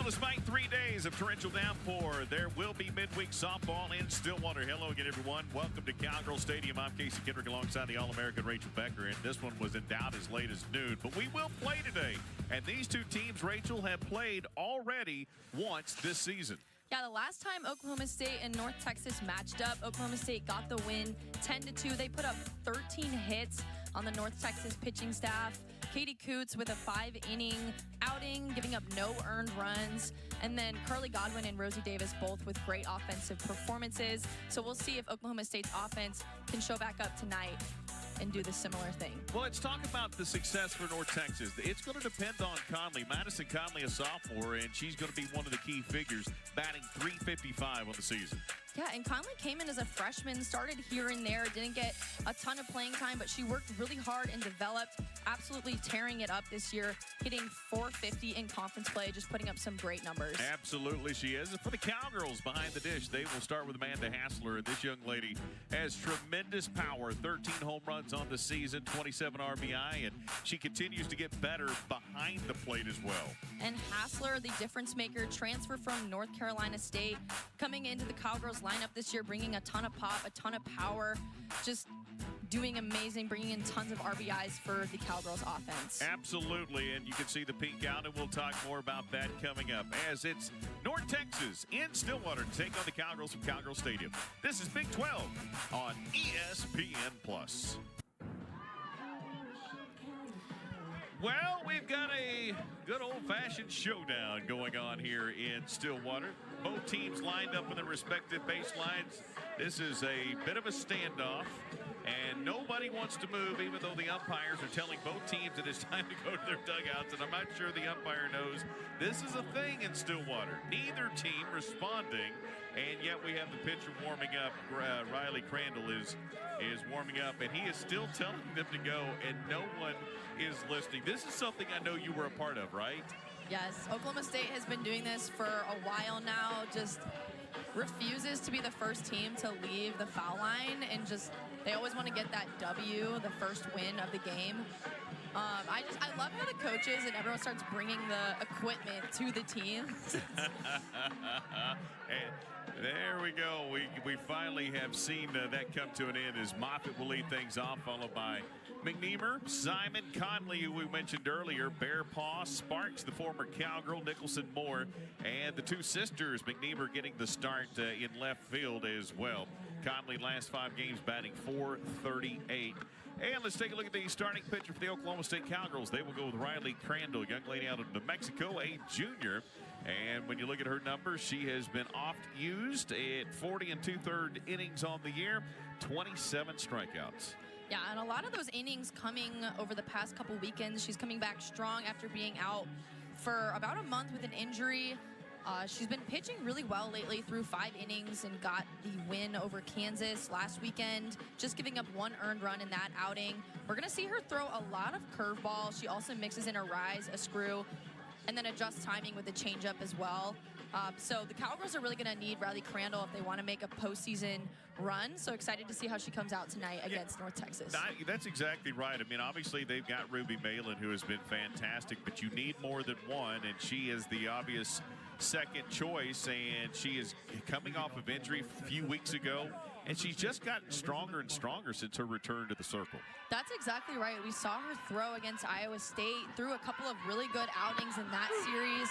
despite 3 days of torrential downpour, there will be midweek softball in Stillwater. Hello again, everyone. Welcome to Cowgirl Stadium. I'm Casey Kendrick alongside the All-American Rachel Becker, and this one was in doubt as late as noon. But we will play today. And these two teams, Rachel, have played already once this season. Yeah, the last time Oklahoma State and North Texas matched up, Oklahoma State got the win 10-2. They put up 13 hits on the North Texas pitching staff. Katie Coots with a 5-inning outing, giving up no earned runs. And then Carly Godwin and Rosie Davis both with great offensive performances. So we'll see if Oklahoma State's offense can show back up tonight and do the similar thing. Well, let's talk about the success for North Texas. It's going to depend on Conley. Madison Conley, a sophomore, and she's going to be one of the key figures, batting .355 on the season. Yeah, and Conley came in as a freshman, started here and there, didn't get a ton of playing time, but she worked really hard and developed, absolutely tearing it up this year, hitting .450 in conference play, just putting up some great numbers. Absolutely, she is. And for the Cowgirls behind the dish, they will start with Amanda Hassler, and this young lady has tremendous power, 13 home runs on the season, 27 RBI, and she continues to get better behind the plate as well. And Hassler, the difference maker, transfer from North Carolina State, coming into the Cowgirls lineup this year, bringing a ton of pop, a ton of power, just doing amazing, bringing in tons of RBIs for the Cowgirls offense. Absolutely, and you can see the peak out, and we'll talk more about that coming up as it's North Texas in Stillwater to take on the Cowgirls from Cowgirl Stadium. This is Big 12 on ESPN+. Well, we've got a good old-fashioned showdown going on here in Stillwater. Both teams lined up in their respective baselines. This is a bit of a standoff, and nobody wants to move, even though the umpires are telling both teams that it's time to go to their dugouts, and I'm not sure the umpire knows this is a thing in Stillwater. Neither team responding, and yet we have the pitcher warming up. Riley Crandall is warming up, and he is still telling them to go, and no one is listening. This is something I know you were a part of, right? Yes, Oklahoma State has been doing this for a while now, just refuses to be the first team to leave the foul line, and just they always want to get that W, the first win of the game. I love how the coaches and everyone starts bringing the equipment to the teams. And there we go. We finally have seen that come to an end as Moffitt will lead things off, followed by McNeamer, Simon, Conley, who we mentioned earlier, Bear Paw, Sparks, the former Cowgirl, Nicholson, Moore, and the two sisters, McNeamer getting the start in left field as well. Conley last 5 games batting .438. And let's take a look at the starting pitcher for the Oklahoma State Cowgirls. They will go with Riley Crandall, young lady out of New Mexico, a junior. And when you look at her numbers, she has been oft used at 40 2/3 innings on the year, 27 strikeouts. Yeah, and a lot of those innings coming over the past couple weekends. She's coming back strong after being out for about a month with an injury. She's been pitching really well lately through 5 innings and got the win over Kansas last weekend, just giving up 1 earned run in that outing. We're going to see her throw a lot of curveball. She also mixes in a rise, a screw, and then adjusts timing with the changeup as well. So the Cowgirls are really going to need Riley Crandall if they want to make a postseason run. So excited to see how she comes out tonight against North Texas. That's exactly right. I mean, obviously they've got Ruby Malin, who has been fantastic, but you need more than one, and she is the obvious second choice, and she is coming off of injury a few weeks ago, and she's just gotten stronger and stronger since her return to the circle. That's exactly right. We saw her throw against Iowa State, threw a couple of really good outings in that series.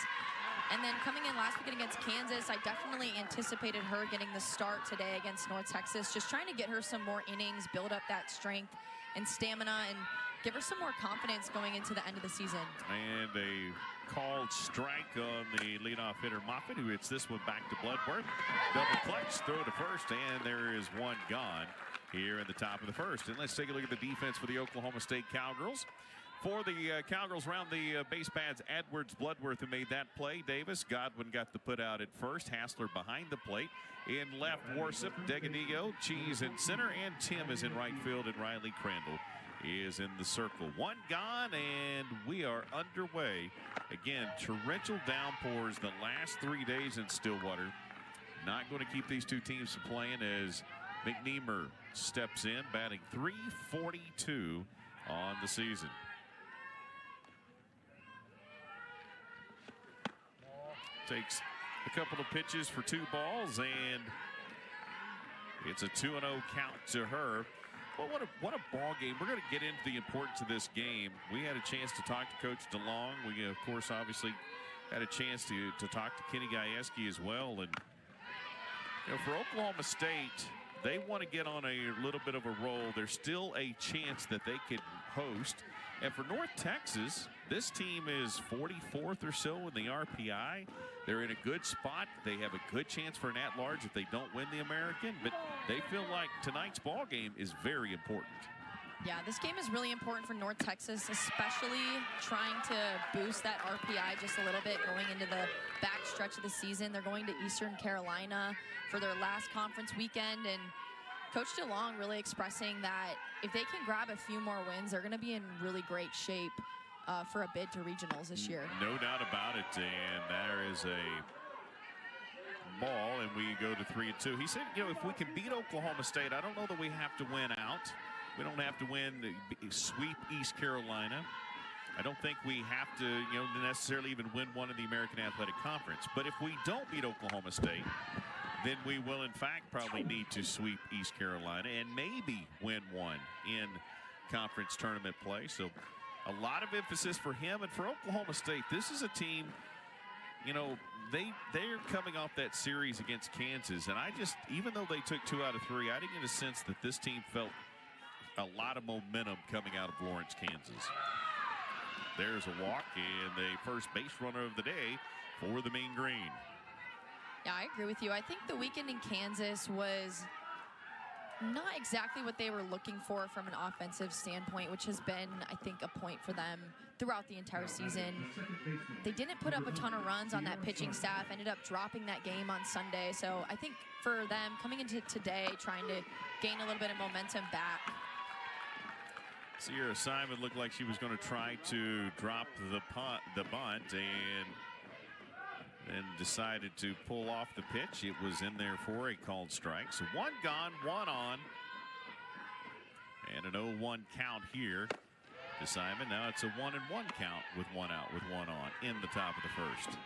And then coming in last weekend against Kansas, I definitely anticipated her getting the start today against North Texas, just trying to get her some more innings, build up that strength and stamina, and give her some more confidence going into the end of the season. And a called strike on the leadoff hitter Moffitt, who hits this one back to Bloodworth. Double clutch, throw to first, and there is one gone here in the top of the first. And let's take a look at the defense for the Oklahoma State Cowgirls. For the Cowgirls round the base pads, Edwards, Bloodworth who made that play. Davis, Godwin got the put out at first. Hassler behind the plate. In left, Warsip, Degadigo, Cheese in center, and Tim is in right field, and Riley Crandall is in the circle. One gone, and we are underway. Again, torrential downpours the last 3 days in Stillwater. Not going to keep these two teams from playing as McNeamer steps in, batting .342 on the season. takes a couple of pitches for 2 balls, and it's a 2-0 count to her. Well, what a ball game. We're going to get into the importance of this game. We had a chance to talk to Coach DeLong. We, of course, obviously had a chance to talk to Kenny Gajewski as well. And, for Oklahoma State, they want to get on a little bit of a roll. There's still a chance that they could host. And for North Texas, this team is 44th or so in the RPI. They're in a good spot. They have a good chance for an at-large if they don't win the American. But they feel like tonight's ball game is very important. Yeah, this game is really important for North Texas, especially trying to boost that RPI just a little bit going into the back stretch of the season. They're going to Eastern Carolina for their last conference weekend, and Coach DeLong really expressing that if they can grab a few more wins, they're going to be in really great shape for a bid to regionals this year. No doubt about it, and there is a ball, and we go to 3-2. He said, if we can beat Oklahoma State, I don't know that we have to win out. We don't have to sweep East Carolina. I don't think we have to, necessarily even win one in the American Athletic Conference. But if we don't beat Oklahoma State, then we will, in fact, probably need to sweep East Carolina and maybe win one in conference tournament play. So a lot of emphasis for him. And for Oklahoma State, this is a team, they're coming off that series against Kansas. And even though they took 2 out of 3, I didn't get a sense that this team felt a lot of momentum coming out of Lawrence, Kansas. There's a walk and the first base runner of the day for the Mean Green. Yeah, I agree with you. I think the weekend in Kansas was not exactly what they were looking for from an offensive standpoint, which has been, I think, a point for them throughout the entire season. They didn't put up a ton of runs on that pitching staff, ended up dropping that game on Sunday. So I think for them coming into today, trying to gain a little bit of momentum back. Sierra Simon looked like she was going to try to drop the bunt and then decided to pull off the pitch. It was in there for a called strike. So 1 gone, 1 on. And an 0-1 count here to Simon. Now it's a 1-1 count with 1 out, with 1 on in the top of the first.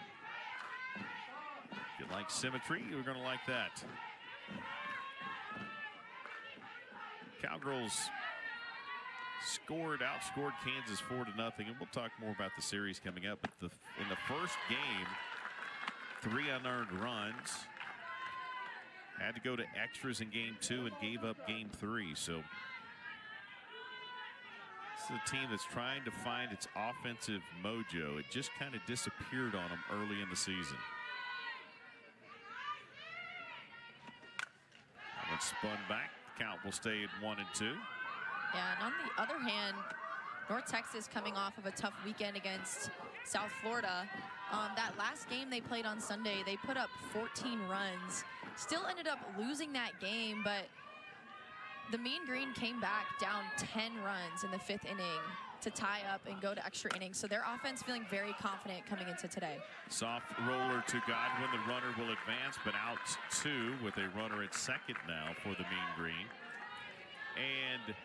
If you like symmetry, you're going to like that. Cowgirls outscored Kansas 4-0, and we'll talk more about the series coming up. But in the first game, 3 unearned runs. Had to go to extras in game 2 and gave up game 3. So this is a team that's trying to find its offensive mojo. It just kind of disappeared on them early in the season. That one spun back. The count will stay at 1-2. Yeah, and on the other hand, North Texas coming off of a tough weekend against South Florida. That last game they played on Sunday, they put up 14 runs. Still ended up losing that game, but the Mean Green came back down 10 runs in the 5th inning to tie up and go to extra innings. So their offense feeling very confident coming into today. Soft roller to Godwin. The runner will advance, but out 2 with a runner at second now for the Mean Green. And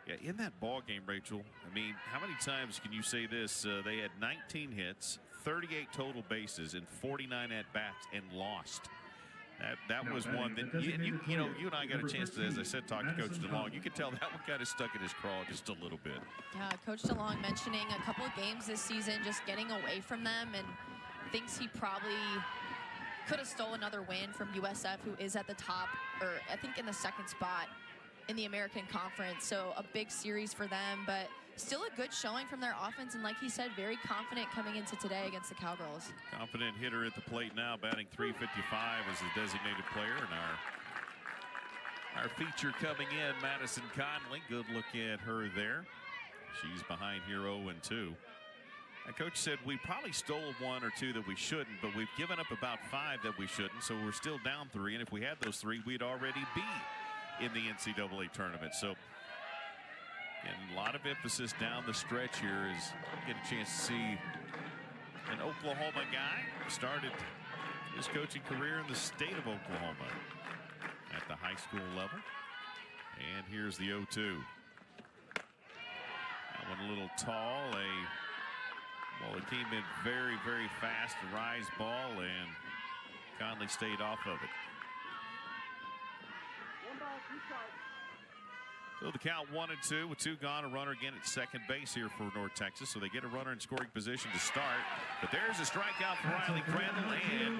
yeah, in that ball game, Rachel, I mean, how many times can you say this? They had 19 hits, 38 total bases, and 49 at-bats, and lost. That was one that, you and I got a chance to, as I said, talk to Coach DeLong. You could tell that one kind of stuck in his craw just a little bit. Yeah, Coach DeLong mentioning a couple of games this season, just getting away from them, and thinks he probably could have stole another win from USF, who is at the top, or I think in the 2nd spot in the American Conference. So a big series for them, but still a good showing from their offense, and like he said, very confident coming into today against the Cowgirls. Confident hitter at the plate now, batting .355 as the designated player. And our feature coming in, Madison Conley. Good look at her there. She's behind here 0-2. And Coach said we probably stole 1 or 2 that we shouldn't, but we've given up about 5 that we shouldn't, so we're still down 3, and if we had those 3, we'd already be in the NCAA tournament. So and a lot of emphasis down the stretch here as we get a chance to see an Oklahoma guy started his coaching career in the state of Oklahoma at the high school level. And here's the 0-2. That one a little tall, a Well, it came in very, very fast, a rise ball, and Conley stayed off of it. So the count 1-2 with 2 gone. A runner again at second base here for North Texas. So they get a runner in scoring position to start. But there's a strikeout for Riley Crandall, and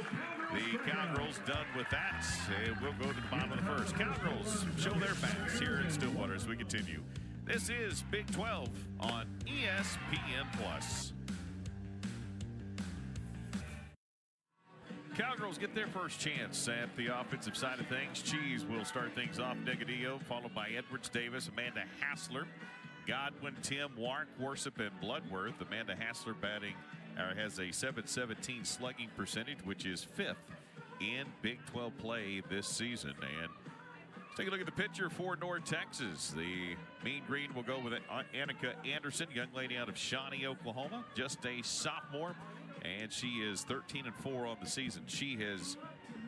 the Cowgirls done with that. And we'll go to the bottom of the first. Cowgirls show their bats here in Stillwater as we continue. This is Big 12 on ESPN+. Cowgirls get their first chance at the offensive side of things. Cheese will start things off. Negadillo, followed by Edwards, Davis, Amanda Hassler, Godwin, Tim, Wark, Worsip, and Bloodworth. Amanda Hassler batting has a .717 slugging percentage, which is 5th in Big 12 play this season. And let's take a look at the pitcher for North Texas. The Mean Green will go with Annika Anderson, young lady out of Shawnee, Oklahoma, just a sophomore. And she is 13-4 on the season. She has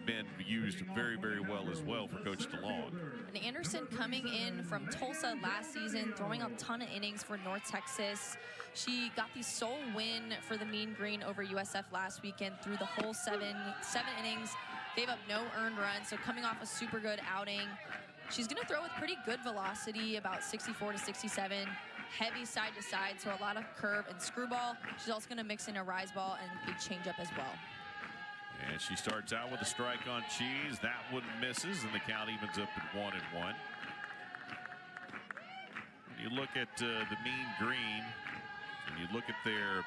been used very, very well as well for Coach DeLong. And Anderson coming in from Tulsa last season, throwing a ton of innings for North Texas. She got the sole win for the Mean Green over USF last weekend through the whole seven innings. Gave up no earned runs, so coming off a super good outing. She's going to throw with pretty good velocity, about 64 to 67. Heavy side to side, so a lot of curve and screwball. She's also going to mix in a rise ball and big changeup as well. And she starts out with a strike on Cheese. That one misses, and the count evens up at 1-1. When you look at the Mean Green, and you look at their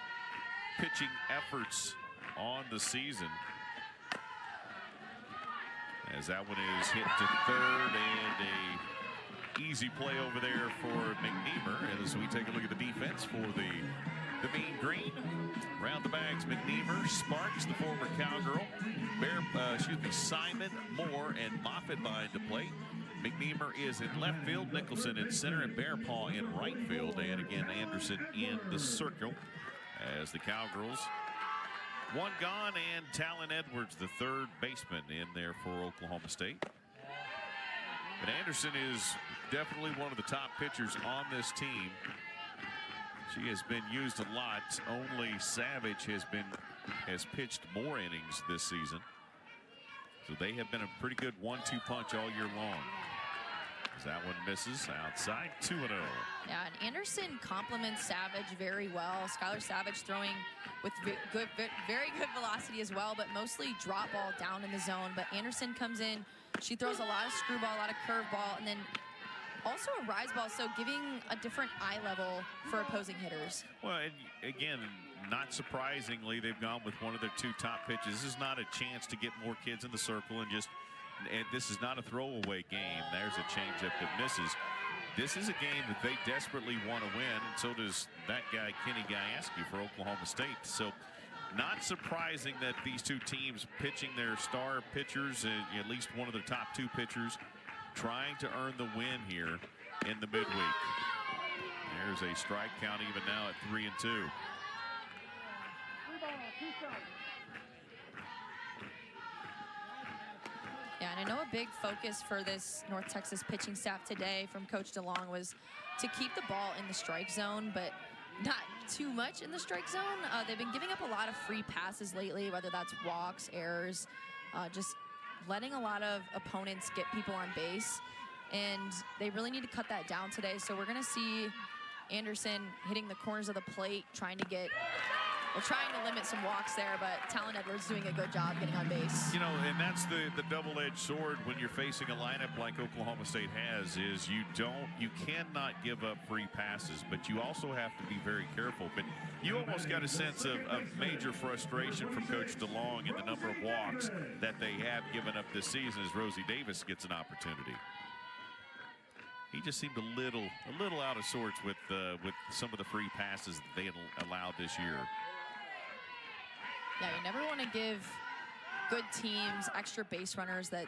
pitching efforts on the season, as that one is hit to third, and a easy play over there for McNeemer. As we take a look at the defense for the Mean Green. Round the bags, McNeemer, Sparks, the former Cowgirl, Simon, Moore, and Moffitt behind the plate. McNeemer is in left field, Nicholson in center, and Bearpaw in right field. And again, Anderson in the circle as the Cowgirls. 1 gone, and Talon Edwards, the third baseman, in there for Oklahoma State. But Anderson is definitely one of the top pitchers on this team. She has been used a lot. Only Savage has pitched more innings this season. So they have been a pretty good 1-2 punch all year long. As that one misses outside, 2-0. Yeah, and Anderson complements Savage very well. Skylar Savage throwing with very good velocity as well, but mostly drop ball down in the zone. But Anderson comes in. She throws a lot of screwball, a lot of curveball, and then also a rise ball, so giving a different eye level for opposing hitters. Well, and again, not surprisingly, they've gone with one of their 2 top pitches. This is not a chance to get more kids in the circle and this is not a throwaway game. There's a changeup that misses. This is a game that they desperately want to win, and so does that guy, Kenny Gajewski, for Oklahoma State. So not surprising that these 2 teams pitching their star pitchers, at least one of their top 2 pitchers, trying to earn the win here in the midweek. There's a strike count even now at 3-2. Yeah, and I know a big focus for this North Texas pitching staff today from Coach DeLong was to keep the ball in the strike zone, but not too much in the strike zone. They've been giving up a lot of free passes lately, whether that's walks, errors, just letting a lot of opponents get people on base, and they really need to cut that down today. So we're going to see Anderson hitting the corners of the plate, trying to limit some walks there, but Talon Edwards doing a good job getting on base. You know, and that's the double-edged sword when you're facing a lineup like Oklahoma State has, is you cannot give up free passes, but you also have to be very careful. But you almost got a sense of major frustration from Coach DeLong in the number of walks that they have given up this season as Rosie Davis gets an opportunity. He just seemed a little out of sorts with some of the free passes that they had allowed this year. Yeah, you never want to give good teams extra base runners that,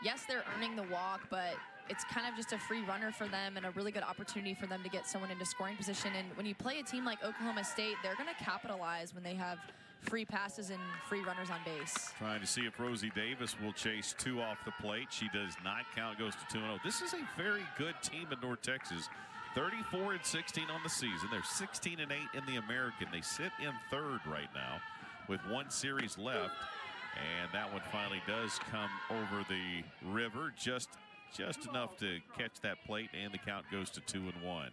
yes, they're earning the walk, but it's kind of just a free runner for them and a really good opportunity for them to get someone into scoring position. And when you play a team like Oklahoma State, they're going to capitalize when they have free passes and free runners on base. Trying to see if Rosie Davis will chase 2 off the plate. She does not count, goes to 2-0. This is a very good team in North Texas. 34-16 on the season. They're 16-8 in the American. They sit in third right now with one series left. And that one finally does come over the river. Just enough to catch that plate, and the count goes to 2-1.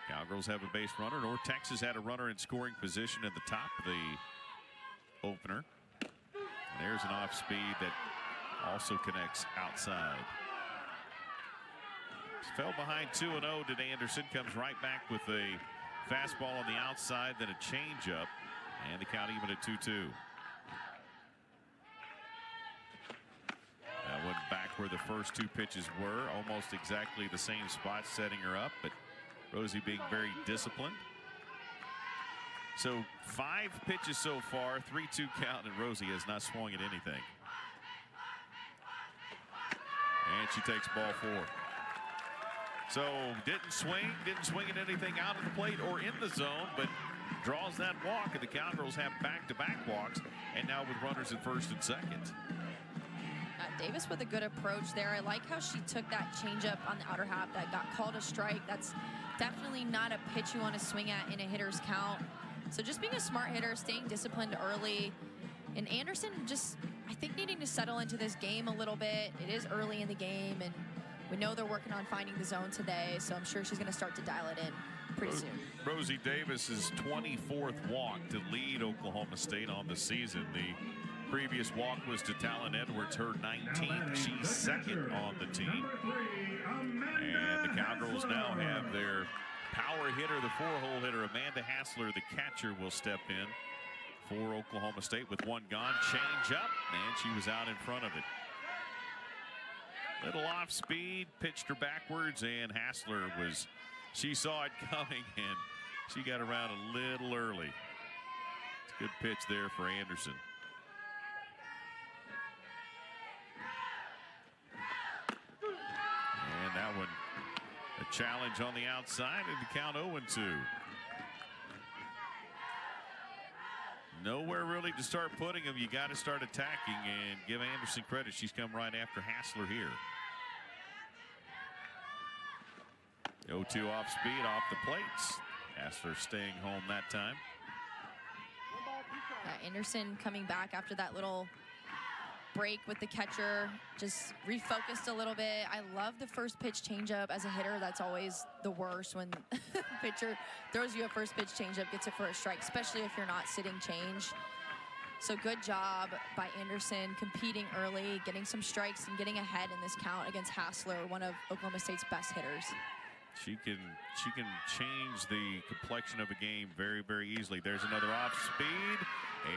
Cowgirls have a base runner. North Texas had a runner in scoring position at the top of the opener. And there's an off speed that also connects outside. Fell behind 2-0 to Anderson. Comes right back with a fastball on the outside, then a changeup, and the count even at 2-2. That one back where the first two pitches were, almost exactly the same spot, setting her up, but Rosie being very disciplined. So 5 pitches so far, 3-2 count, and Rosie has not swung at anything. And she takes ball 4. So didn't swing at anything out of the plate or in the zone, but draws that walk, and the Cowgirls have back-to-back walks, and now with runners at first and second. Davis with a good approach there. I like how she took that changeup on the outer half that got called a strike. That's definitely not a pitch you want to swing at in a hitter's count. So just being a smart hitter, staying disciplined early. And Anderson just, I think, needing to settle into this game a little bit. It is early in the game, and we know they're working on finding the zone today, so I'm sure she's going to start to dial it in pretty soon. Rosie Davis's 24th walk to lead Oklahoma State on the season. The previous walk was to Talon Edwards, her 19th. She's second on the team. And the Cowgirls now have their power hitter, the 4-hole hitter, Amanda Hassler, the catcher, will step in for Oklahoma State with one gone. Change up, and she was out in front of it. Little off speed, pitched her backwards, and Hassler she saw it coming, and she got around a little early. It's a good pitch there for Anderson. And that one, a challenge on the outside, and the count 0-2. Nowhere really to start putting them. You got to start attacking, and give Anderson credit. She's come right after Hassler here. 0-2 off speed, off the plates. Hassler staying home that time. Anderson coming back after that little break with the catcher, just refocused a little bit. I love the first pitch changeup. As a hitter, that's always the worst when the pitcher throws you a first pitch changeup, gets it for a strike, especially if you're not sitting change. So good job by Anderson, competing early, getting some strikes, and getting ahead in this count against Hassler, one of Oklahoma State's best hitters. She can change the complexion of a game very, very easily. There's another off speed.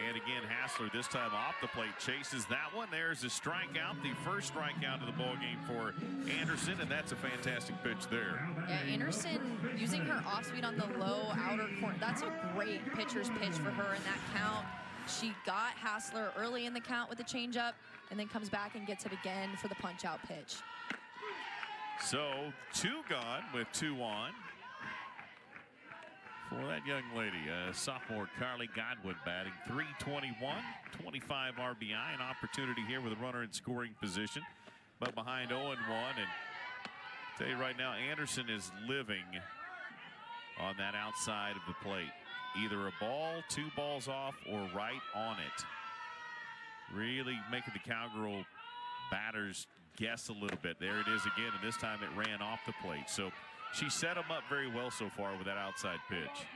And again, Hassler this time off the plate chases that one. There's a strikeout, the first strikeout of the ball game for Anderson, and that's a fantastic pitch there. Yeah, Anderson using her off speed on the low outer corner. That's a great pitcher's pitch for her in that count. She got Hassler early in the count with the changeup, and then comes back and gets it again for the punch out pitch. So 2 gone with 2 on for that young lady, sophomore Carly Godwin, batting .321, 25 RBI, an opportunity here with a runner in scoring position, but behind 0-1. And tell you right now, Anderson is living on that outside of the plate. Either a ball, 2 balls off, or right on it. Really making the Cowgirl batters guess a little bit. There it is again, and this time it ran off the plate. So she set them up very well so far with that outside pitch.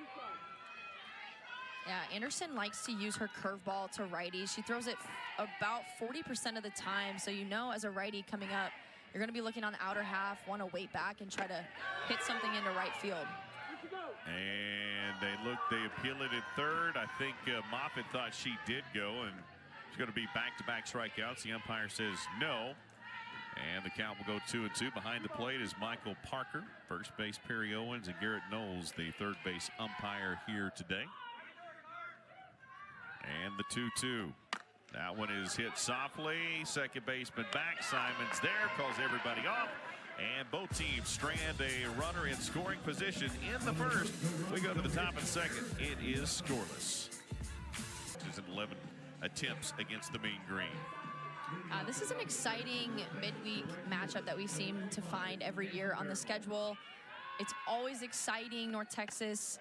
Yeah, Anderson likes to use her curveball to righties. She throws it about 40% of the time. So you know, as a righty coming up, you're going to be looking on the outer half, want to wait back and try to hit something into right field. And they appeal it at third. I think Moffitt thought she did go, and it's going to be back-to-back strikeouts. The umpire says no. And the count will go 2-2. Behind the plate is Michael Parker, first base Perry Owens, and Garrett Knowles, the third base umpire here today. And the 2-2. That one is hit softly. Second baseman back. Simon's there, calls everybody off. And both teams strand a runner in scoring position in the first. We go to the top of the second. It is scoreless. This is 11 attempts against the Mean Green. This is an exciting midweek matchup that we seem to find every year on the schedule. It's always exciting. North Texas,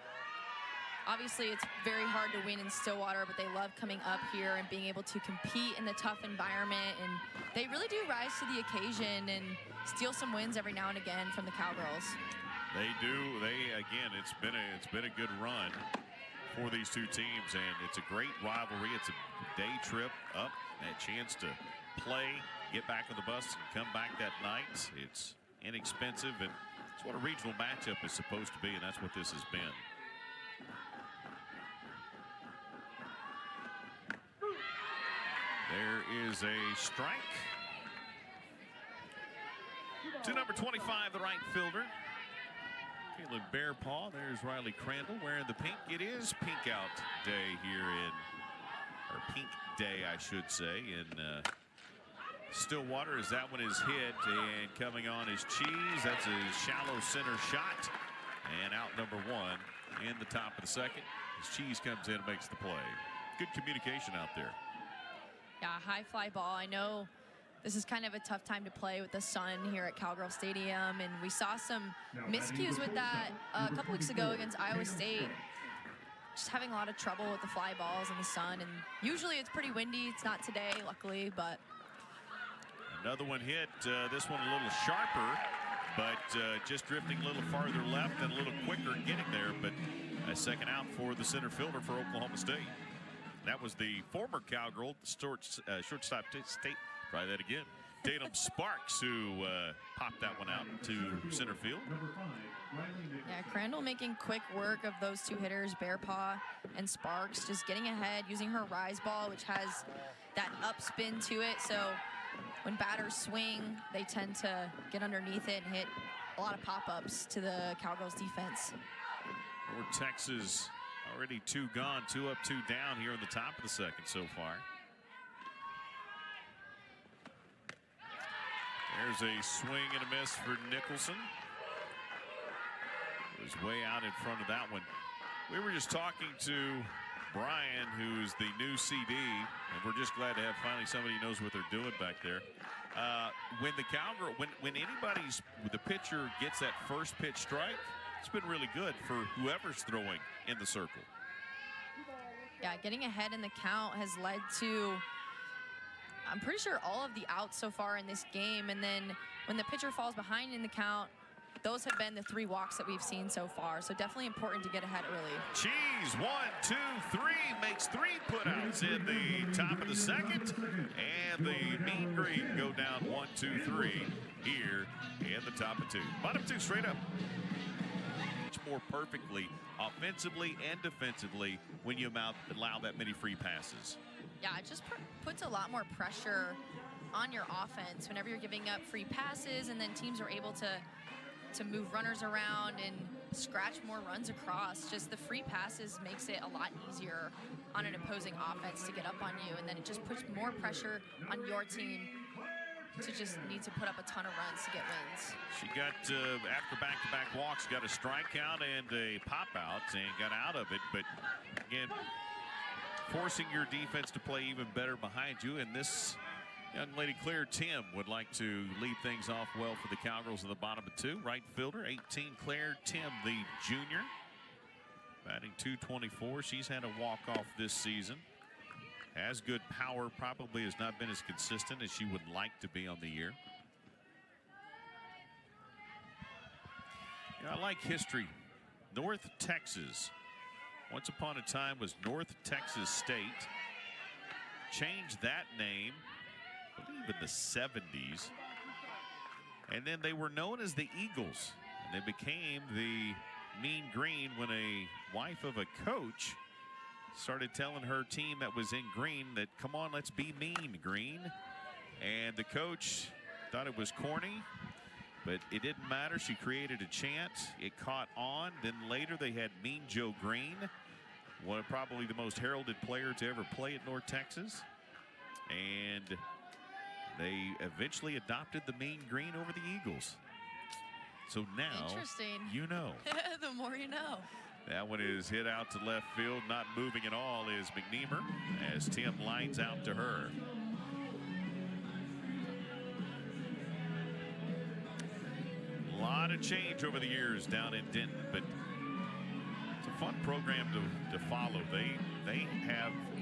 obviously it's very hard to win in Stillwater, but they love coming up here and being able to compete in the tough environment, and they really do rise to the occasion and steal some wins every now and again from the Cowgirls. They do. Again, it's been a good run for these two teams, and it's a great rivalry. It's a day trip up, a chance to play, get back on the bus, and come back that night. It's inexpensive, and it's what a regional matchup is supposed to be, and that's what this has been. There is a strike to number 25, the right fielder, Caleb Bearpaw. There's Riley Crandall wearing the pink. It is Pink Out Day here or Pink Day, I should say, in Stillwater, as that one is hit, and coming on is Cheese. That's a shallow center shot, and out number 1 in the top of the second as Cheese comes in and makes the play. Good communication out there. Yeah, high fly ball. I know this is kind of a tough time to play with the sun here at Cowgirl Stadium, and we saw some miscues with that a couple weeks ago against Iowa State. Just having a lot of trouble with the fly balls in the sun, and usually it's pretty windy. It's not today, luckily, but another one hit. This one a little sharper, but just drifting a little farther left and a little quicker getting there. But a second out for the center fielder for Oklahoma State. That was the former Cowgirl shortstop state. Try that again. Tatum Sparks, who popped that one out to center field. Yeah, Crandall making quick work of those two hitters, Bearpaw and Sparks, just getting ahead, using her rise ball, which has that up spin to it. So when batters swing, they tend to get underneath it and hit a lot of pop-ups to the Cowgirls defense. North Texas already 2 gone, 2 up, 2 down here in the top of the second so far. There's a swing and a miss for Nicholson. It was way out in front of that one. We were just talking to Brian, who's the new CD, and we're just glad to have finally somebody who knows what they're doing back there. When the Cowgirl, when the pitcher gets that first pitch strike, it's been really good for whoever's throwing in the circle. Yeah, getting ahead in the count has led to, I'm pretty sure, all of the outs so far in this game. And then when the pitcher falls behind in the count, those have been the 3 walks that we've seen so far. So definitely important to get ahead early. Cheese, 1, 2, 3, makes 3 putouts in the top of the second. And the Mean Green go down 1, 2, 3 here in the top of 2. Bottom 2 straight up. More perfectly offensively and defensively when you allow that many free passes. Yeah, it just puts a lot more pressure on your offense whenever you're giving up free passes, and then teams are able to move runners around and scratch more runs across. Just the free passes makes it a lot easier on an opposing offense to get up on you, and then it just puts more pressure on your team to just need to put up a ton of runs to get wins. She got, after back-to-back walks, got a strikeout and a pop-out and got out of it. But, again, forcing your defense to play even better behind you. And this young lady, Claire Tim, would like to lead things off well for the Cowgirls in the bottom of 2. Right fielder, 18, Claire Tim, the junior. Batting .224. She's had a walk-off this season. Has good power, probably has not been as consistent as she would like to be on the year. You know, I like history. North Texas, once upon a time, was North Texas State. Changed that name, I believe, in the 70s. And then they were known as the Eagles. And they became the Mean Green when a wife of a coach started telling her team that was in green that, come on, let's be mean, green. And the coach thought it was corny, but it didn't matter. She created a chant. It caught on. Then later they had Mean Joe Green, one of probably the most heralded player to ever play at North Texas. And they eventually adopted the Mean Green over the Eagles. So now, you know. The more you know. That one is hit out to left field. Not moving at all is McNeamer as Tim lines out to her. lot of change over the years down in Denton, but it's a fun program to follow.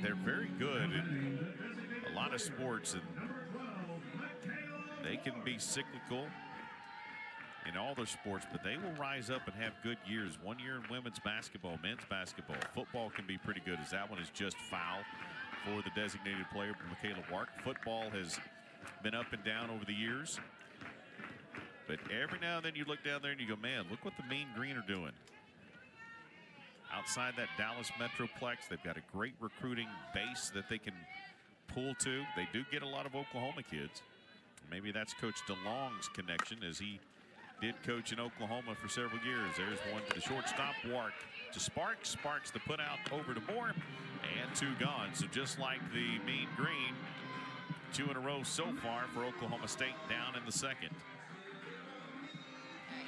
They're very good in a lot of sports, and they can be cyclical in all their sports, but they will rise up and have good years. 1 year in women's basketball, men's basketball, football can be pretty good, as that one is just foul for the designated player, Michaela Wark. Football has been up and down over the years, but every now and then you look down there and you go, man, look what the Mean Green are doing. Outside that Dallas Metroplex, they've got a great recruiting base that they can pull to. They do get a lot of Oklahoma kids. Maybe that's Coach DeLong's connection, as he did coach in Oklahoma for several years. There's one to the shortstop, Wark to Sparks. Sparks the put out over to Moore, and 2 gone. So just like the Mean Green, 2 in a row so far for Oklahoma State down in the second.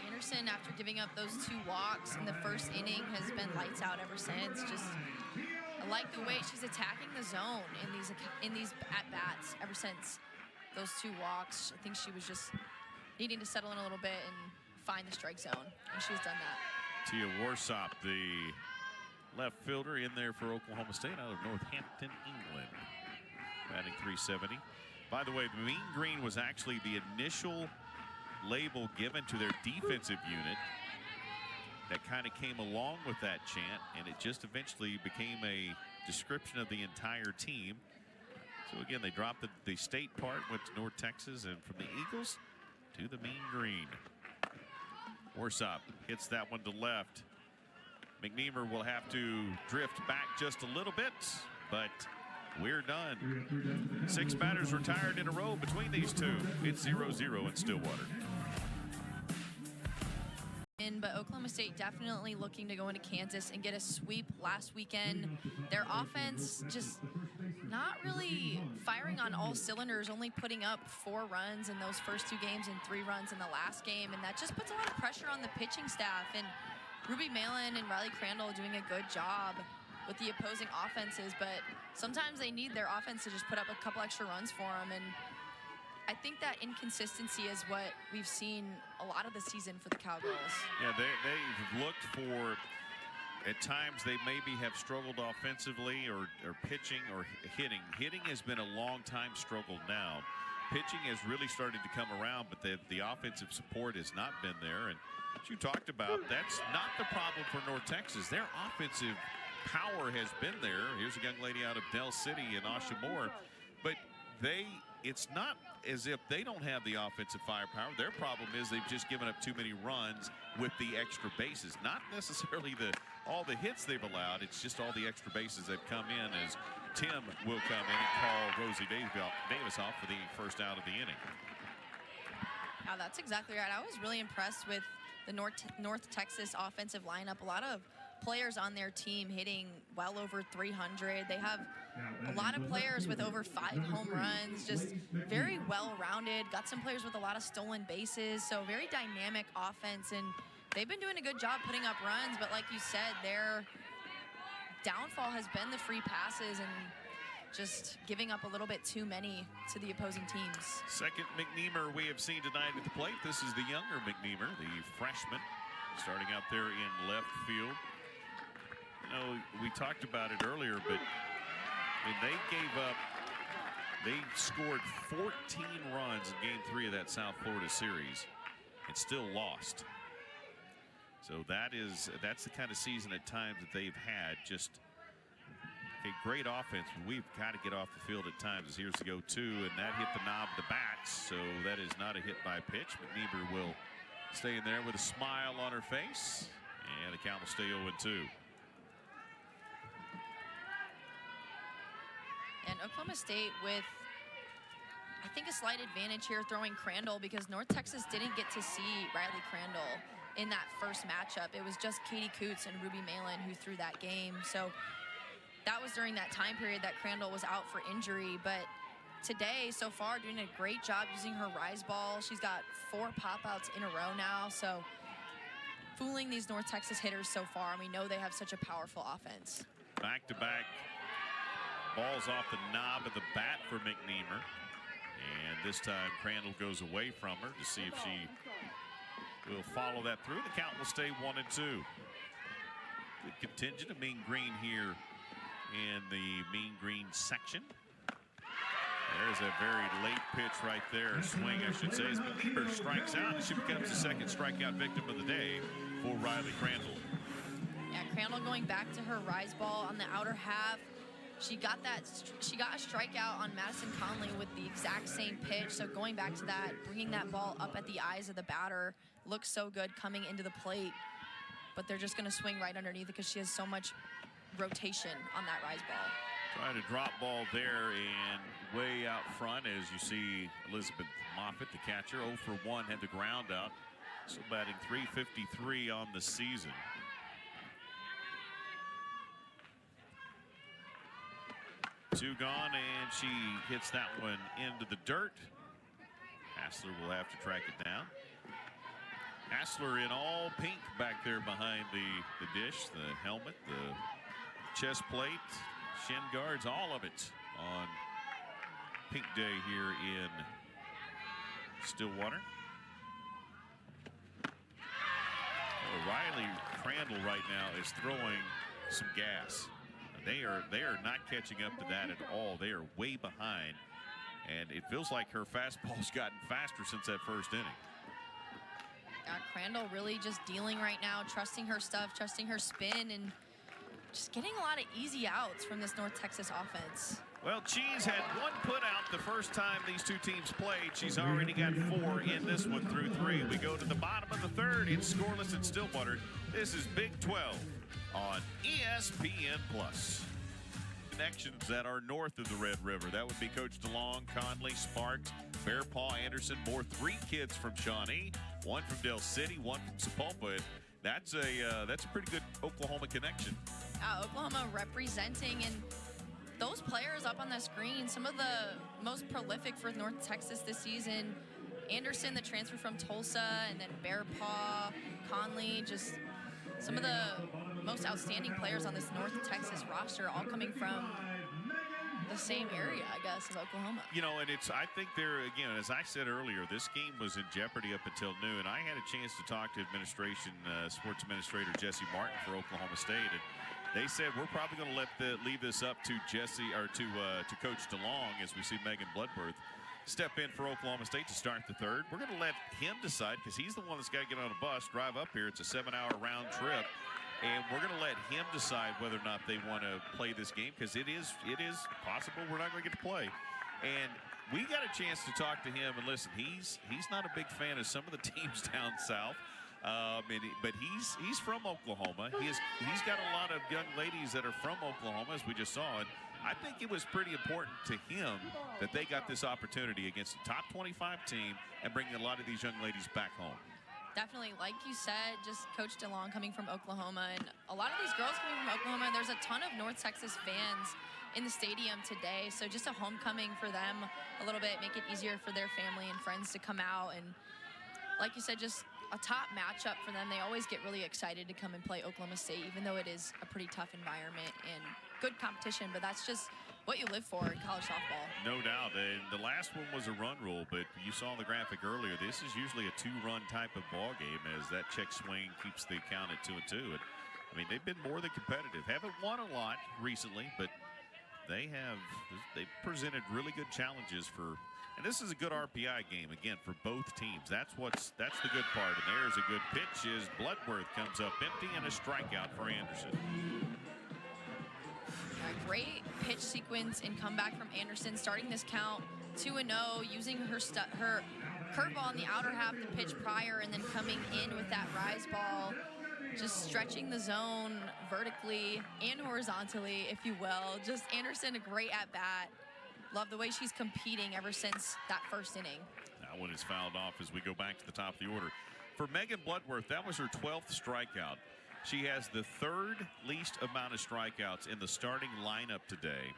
Anderson, after giving up those 2 walks in the first inning, has been lights out ever since. Just, I like the way she's attacking the zone in these at-bats ever since those 2 walks. I think she was just needing to settle in a little bit and find the strike zone, and she's done that. Tia Warsop, the left fielder, in there for Oklahoma State out of Northampton, England, batting .370. By the way, the Mean Green was actually the initial label given to their defensive unit that kind of came along with that chant, and it just eventually became a description of the entire team. So again, they dropped the state part, went to North Texas, and from the Eagles to the Mean Green. Warsop hits that one to left. McNeamer will have to drift back just a little bit, but we're done. 6 batters retired in a row between these two. It's 0-0 in Stillwater. But Oklahoma State definitely looking to go into Kansas and get a sweep last weekend. Their offense just not really firing on all cylinders, only putting up 4 runs in those first 2 games and 3 runs in the last game, and that just puts a lot of pressure on the pitching staff. And Ruby Malin and Riley Crandall doing a good job with the opposing offenses, but sometimes they need their offense to just put up a couple extra runs for them, and I think that inconsistency is what we've seen a lot of the season for the Cowgirls. Yeah, they've looked for, at times they maybe have struggled offensively or pitching or hitting. Hitting has been a long time struggle now. Pitching has really started to come around, but the offensive support has not been there. And what you talked about, that's not the problem for North Texas. Their offensive power has been there. Here's a young lady out of Del City in Asha Moore, but it's not as if they don't have the offensive firepower. Their problem is they've just given up too many runs with the extra bases. Not necessarily all the hits they've allowed, it's just all the extra bases that come in, as Tim will come in and call Rosie Davis off for the first out of the inning. Yeah, that's exactly right. I was really impressed with the North Texas offensive lineup. A lot of players on their team hitting well over 300. They have a lot of players with over 5 home runs, just very well-rounded. Got some players with a lot of stolen bases, so very dynamic offense, and they've been doing a good job putting up runs, but like you said, their downfall has been the free passes and just giving up a little bit too many to the opposing teams. Second McNeamer we have seen tonight at the plate. This is the younger McNeamer, the freshman, starting out there in left field. You know, we talked about it earlier, but I mean, they scored 14 runs in Game 3 of that South Florida series and still lost. So that's the kind of season at times that they've had. Just a great offense, but we've got to get off the field at times. As here's the 0-2, and that hit the knob of the bat, so that is not a hit by pitch. McNeamer will stay in there with a smile on her face, and the count will stay 0-2. And Oklahoma State with, I think, a slight advantage here throwing Crandall, because North Texas didn't get to see Riley Crandall in that first matchup. It was just Katie Coots and Ruby Malin who threw that game. So that was during that time period that Crandall was out for injury. But today, so far, doing a great job using her rise ball. She's got 4 pop-outs in a row now. So fooling these North Texas hitters so far, and we know they have such a powerful offense. Back-to-back balls off the knob of the bat for McNeamer. And this time Crandall goes away from her to see if she will follow that through. The count will stay 1-2. Good contingent of Mean Green here in the Mean Green section. There's a very late pitch right there, swing I should say, as Bieber strikes out, and she becomes the second strikeout victim of the day for Riley Crandall. Yeah, Crandall going back to her rise ball on the outer half. She got a strikeout on Madison Conley with the exact same pitch. So going back to that, bringing that ball up at the eyes of the batter looks so good coming into the plate. But they're just going to swing right underneath it because she has so much rotation on that rise ball. Trying to drop ball there and way out front, as you see Elizabeth Moffitt, the catcher, 0 for 1, had the ground out. So batting .353 on the season. Two gone, and she hits that one into the dirt. Hassler will have to track it down. Hassler in all pink back there behind the dish, the helmet, the chest plate, shin guards, all of it on Pink Day here in Stillwater. Riley Crandall right now is throwing some gas. They are not catching up to that at all. They are way behind, and it feels like her fastball's gotten faster since that first inning. Crandall really just dealing right now, trusting her stuff, trusting her spin, and just getting a lot of easy outs from this North Texas offense. Well, Cheese had one put out the first time these two teams played. She's already got 4 in this one through 3. We go to the bottom of the third. It's scoreless in Stillwater. This is Big 12 on ESPN+. Connections that are north of the Red River. That would be Coach DeLong, Conley, Sparks, Bear Paw, Anderson. More 3 kids from Shawnee, 1 from Del City, 1 from Sapulpa. That's a pretty good Oklahoma connection. Oklahoma representing, and those players up on the screen, some of the most prolific for North Texas this season. Anderson, the transfer from Tulsa, and then Bear Paw, Conley, just some of the most outstanding players on this North Texas roster, all coming from the same area, I guess, of Oklahoma. You know, and I think there, again, as I said earlier, this game was in jeopardy up until noon. I had a chance to talk to sports administrator Jesse Martin for Oklahoma State, and they said we're probably going to leave this up to Jesse, or to Coach DeLong, as we see Megan Bloodworth step in for Oklahoma State to start the third. We're going to let him decide, because he's the one that's got to get on a bus, drive up here. It's a 7-hour round trip. And we're going to let him decide whether or not they want to play this game, because it is possible we're not going to get to play. And we got a chance to talk to him, and listen, he's not a big fan of some of the teams down south, but he's from Oklahoma. He's got a lot of young ladies that are from Oklahoma, as we just saw. And I think it was pretty important to him that they got this opportunity against a top 25 team and bringing a lot of these young ladies back home. Definitely, like you said, just Coach DeLong coming from Oklahoma, and a lot of these girls coming from Oklahoma. There's a ton of North Texas fans in the stadium today, so just a homecoming for them a little bit, make it easier for their family and friends to come out. And like you said, just a top matchup for them. They always get really excited to come and play Oklahoma State, even though it is a pretty tough environment and good competition, but that's just what you live for in college softball. No doubt. And the last one was a run rule, but you saw the graphic earlier. This is usually a 2-run type of ball game, as that check swing keeps the count at 2-2. And I mean, they've been more than competitive. Haven't won a lot recently, but they've presented really good challenges for. And this is a good RPI game again for both teams. That's the good part. And there's a good pitch as Bloodworth comes up empty, and a strikeout for Anderson. A great pitch sequence and comeback from Anderson, starting this count 2-0, using her curveball in the outer half the pitch prior, and then coming in with that rise ball, just stretching the zone vertically and horizontally, if you will. Just Anderson, a great at-bat. Love the way she's competing ever since that first inning. That one is fouled off as we go back to the top of the order. For Megan Bloodworth, that was her 12th strikeout. She has the 3rd least amount of strikeouts in the starting lineup today.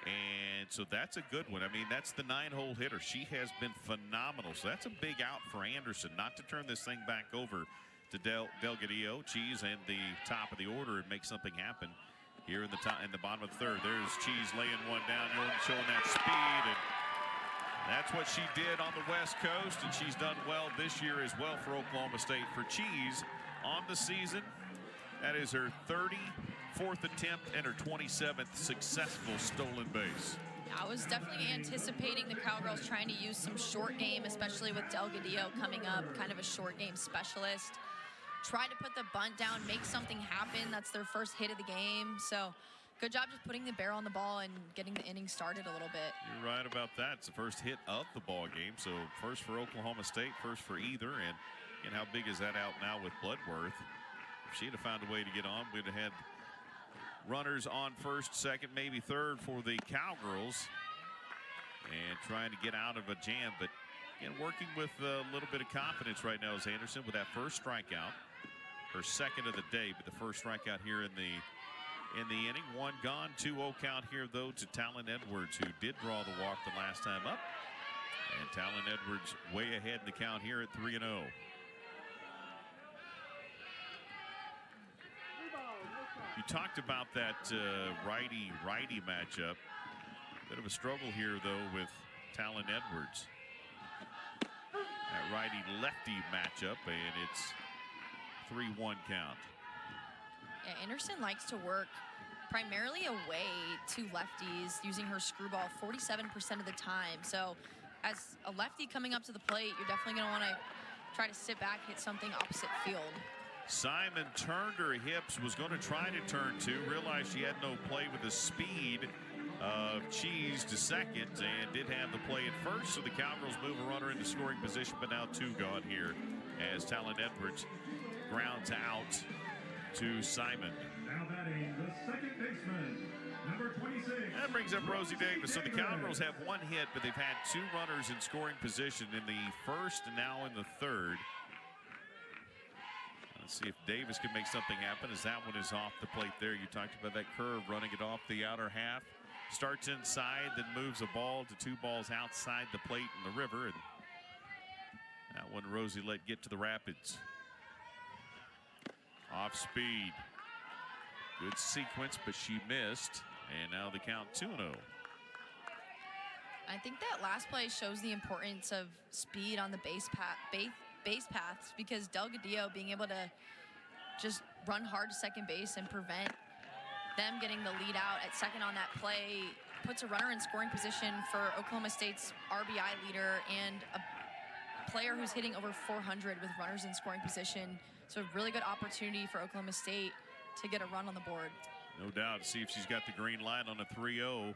And so that's a good one. I mean, that's the 9-hole hitter. She has been phenomenal. So that's a big out for Anderson, not to turn this thing back over to Delgadillo, Cheese, and the top of the order and make something happen here in the bottom of the third. There's Cheese laying one down, showing that speed, and That's what she did on the West Coast, and she's done well this year as well for Oklahoma State. For Cheese on the season, that is her 34th attempt and her 27th successful stolen base. I was definitely anticipating the Cowgirls trying to use some short game, especially with Delgadillo coming up, kind of a short game specialist. Try to put the bunt down, make something happen. That's their first hit of the game. So good job just putting the barrel on the ball and getting the inning started a little bit. You're right about that. It's the first hit of the ball game. So first for Oklahoma State, first for either. And how big is that out now with Bloodworth? If she'd have found a way to get on, we'd have had runners on first, second, maybe third for the Cowgirls, and trying to get out of a jam. But again, working with a little bit of confidence right now is Anderson with that first strikeout, her second of the day, but the first strikeout here in the inning. One gone, 2-0 count here though to Talon Edwards, who did draw the walk the last time up, and Talon Edwards way ahead in the count here at 3-0. You talked about that righty-righty matchup. Bit of a struggle here, though, with Talon Edwards. That righty-lefty matchup, and it's 3-1 count. Yeah, Anderson likes to work primarily away to lefties, using her screwball 47% of the time. So as a lefty coming up to the plate, you're definitely going to want to try to sit back, hit something opposite field. Simon turned her hips, was going to try to turn two, realized she had no play with the speed of Cheese to second, and did have the play at first, so the Cowgirls move a runner into scoring position, but now two gone here as Talon Edwards grounds out to Simon. Now batting the second baseman, number 26. That brings up Rosie Davis. So the Cowgirls have one hit, but they've had two runners in scoring position in the first and now in the third. Let's see if Davis can make something happen, as that one is off the plate there. You talked about that curve, running it off the outer half. Starts inside, then moves a ball to two balls outside the plate in the river. And that one Rosie let get to the Rapids. Off speed. Good sequence, but she missed. And now the count 2-0. I think that last play shows the importance of speed on the base paths, because Delgadillo being able to just run hard to second base and prevent them getting the lead out at second on that play puts a runner in scoring position for Oklahoma State's RBI leader and a player who's hitting over 400 with runners in scoring position. So a really good opportunity for Oklahoma State to get a run on the board. No doubt. See if she's got the green light on a 3-0.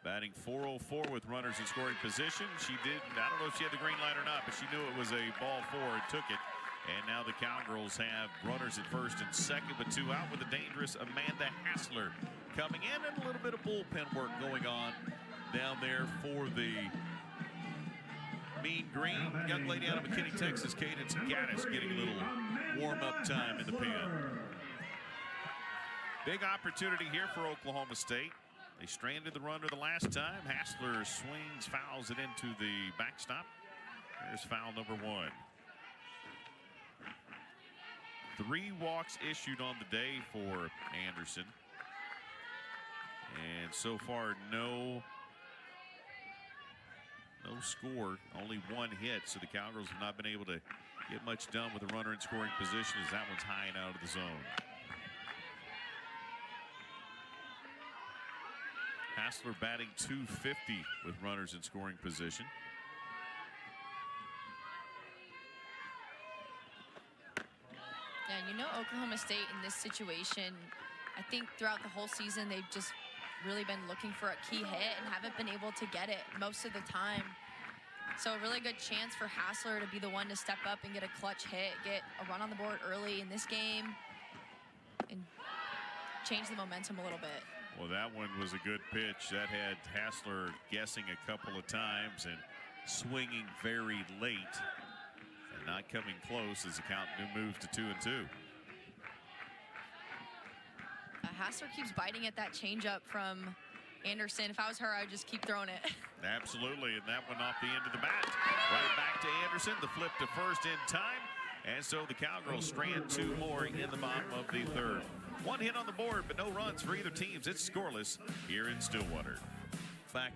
Batting .404 with runners in scoring position. She did, I don't know if she had the green light or not, but she knew it was a ball four and took it. And now the Cowgirls have runners at first and second, but two out with a dangerous Amanda Hassler coming in, and a little bit of bullpen work going on down there for the Mean Green. Young lady out of McKinney, Texas, Cadence Gaddis, getting a little warm-up time in the pen. Big opportunity here for Oklahoma State. They stranded the runner the last time. Hassler swings, fouls it into the backstop. There's foul number one. 3 walks issued on the day for Anderson. And so far, no score, only one hit. So the Cowgirls have not been able to get much done with a runner in scoring position, as that one's high and out of the zone. Hassler batting .250 with runners in scoring position. Yeah, you know, Oklahoma State in this situation, I think throughout the whole season, they've just really been looking for a key hit and haven't been able to get it most of the time. So a really good chance for Hassler to be the one to step up and get a clutch hit, get a run on the board early in this game, and change the momentum a little bit. Well, that one was a good pitch. That had Hassler guessing a couple of times and swinging very late and not coming close as the count moves to 2-2. Hassler keeps biting at that changeup from Anderson. If I was her, I would just keep throwing it. Absolutely, and that one off the end of the bat. Right back to Anderson. The flip to first in time. And so the Cowgirls strand 2 more in the bottom of the third. 1 hit on the board, but no runs for either teams. It's scoreless here in Stillwater. Back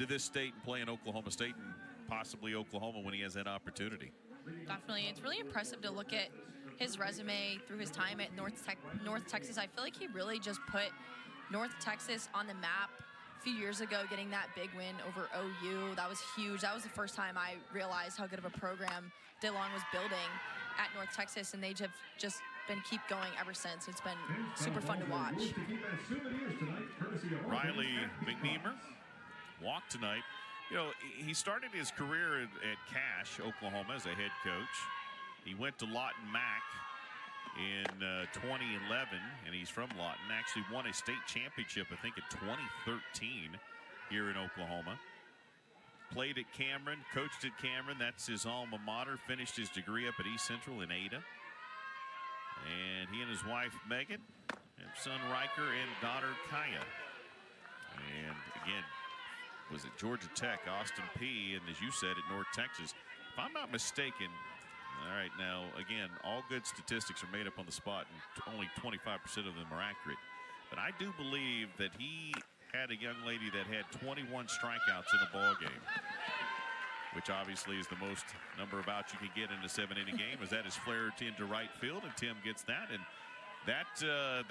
to this state and play in Oklahoma State and possibly Oklahoma when he has that opportunity. Definitely. It's really impressive to look at his resume through his time at North Texas. I feel like he really just put North Texas on the map a few years ago, getting that big win over OU. That was huge. That was the first time I realized how good of a program DeLong was building at North Texas, and they have just keep going ever since. It's been super fun to watch. Riley McNeamer walked tonight. You know, he started his career at Cache, Oklahoma, as a head coach. He went to Lawton Mac in 2011, and he's from Lawton. Actually won a state championship, I think, in 2013 here in Oklahoma. Played at Cameron, coached at Cameron. That's his alma mater. Finished his degree up at East Central in Ada. And he and his wife, Megan, and son, Riker, and daughter, Kaya. And again, was at Georgia Tech, Austin Peay, and as you said, at North Texas. If I'm not mistaken, all right, now, again, all good statistics are made up on the spot, and only 25% of them are accurate. But I do believe that he had a young lady that had 21 strikeouts in a ball game, which obviously is the most number of outs you can get in a 7-inning game. As that is flared into right field, and Tim gets that, and that's an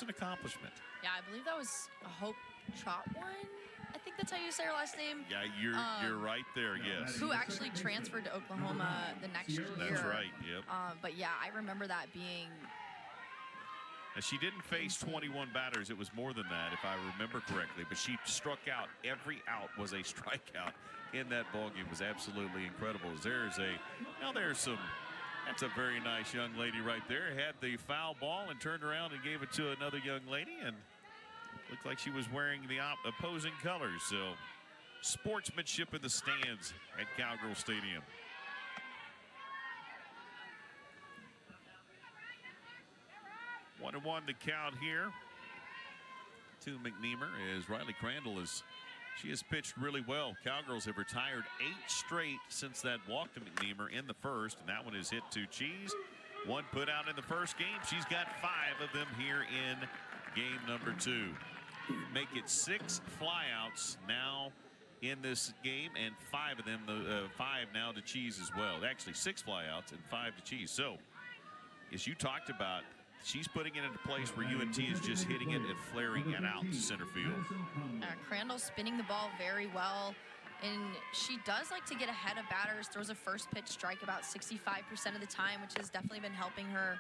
accomplishment. Yeah, I believe that was a Hope Trotwine. I think that's how you say her last name. Yeah, you're right there. Yes. Who actually transferred to Oklahoma the next year. That's right. Yep. But yeah, I remember that being. And she didn't face 21 batters. It was more than that, if I remember correctly. But she struck out. Every out was a strikeout in that ball game. It was absolutely incredible. That's a very nice young lady right there. Had the foul ball and turned around and gave it to another young lady, and looked like she was wearing the opposing colors. So sportsmanship in the stands at Cowgirl Stadium. One and one to count here to McNeamer, as Riley Crandall she has pitched really well. Cowgirls have retired 8 straight since that walk to McNeamer in the first, and that one is hit to Cheese. One put out in the first game. She's got 5 of them here in game number 2. Make it 6 flyouts now in this game, and 5 of them, 5 now to Cheese as well. Actually, 6 flyouts and 5 to Cheese. So, as you talked about, she's putting it into place where UNT is just hitting it and flaring it out to center field. Crandall's spinning the ball very well, and she does like to get ahead of batters. Throws a first pitch strike about 65% of the time, which has definitely been helping her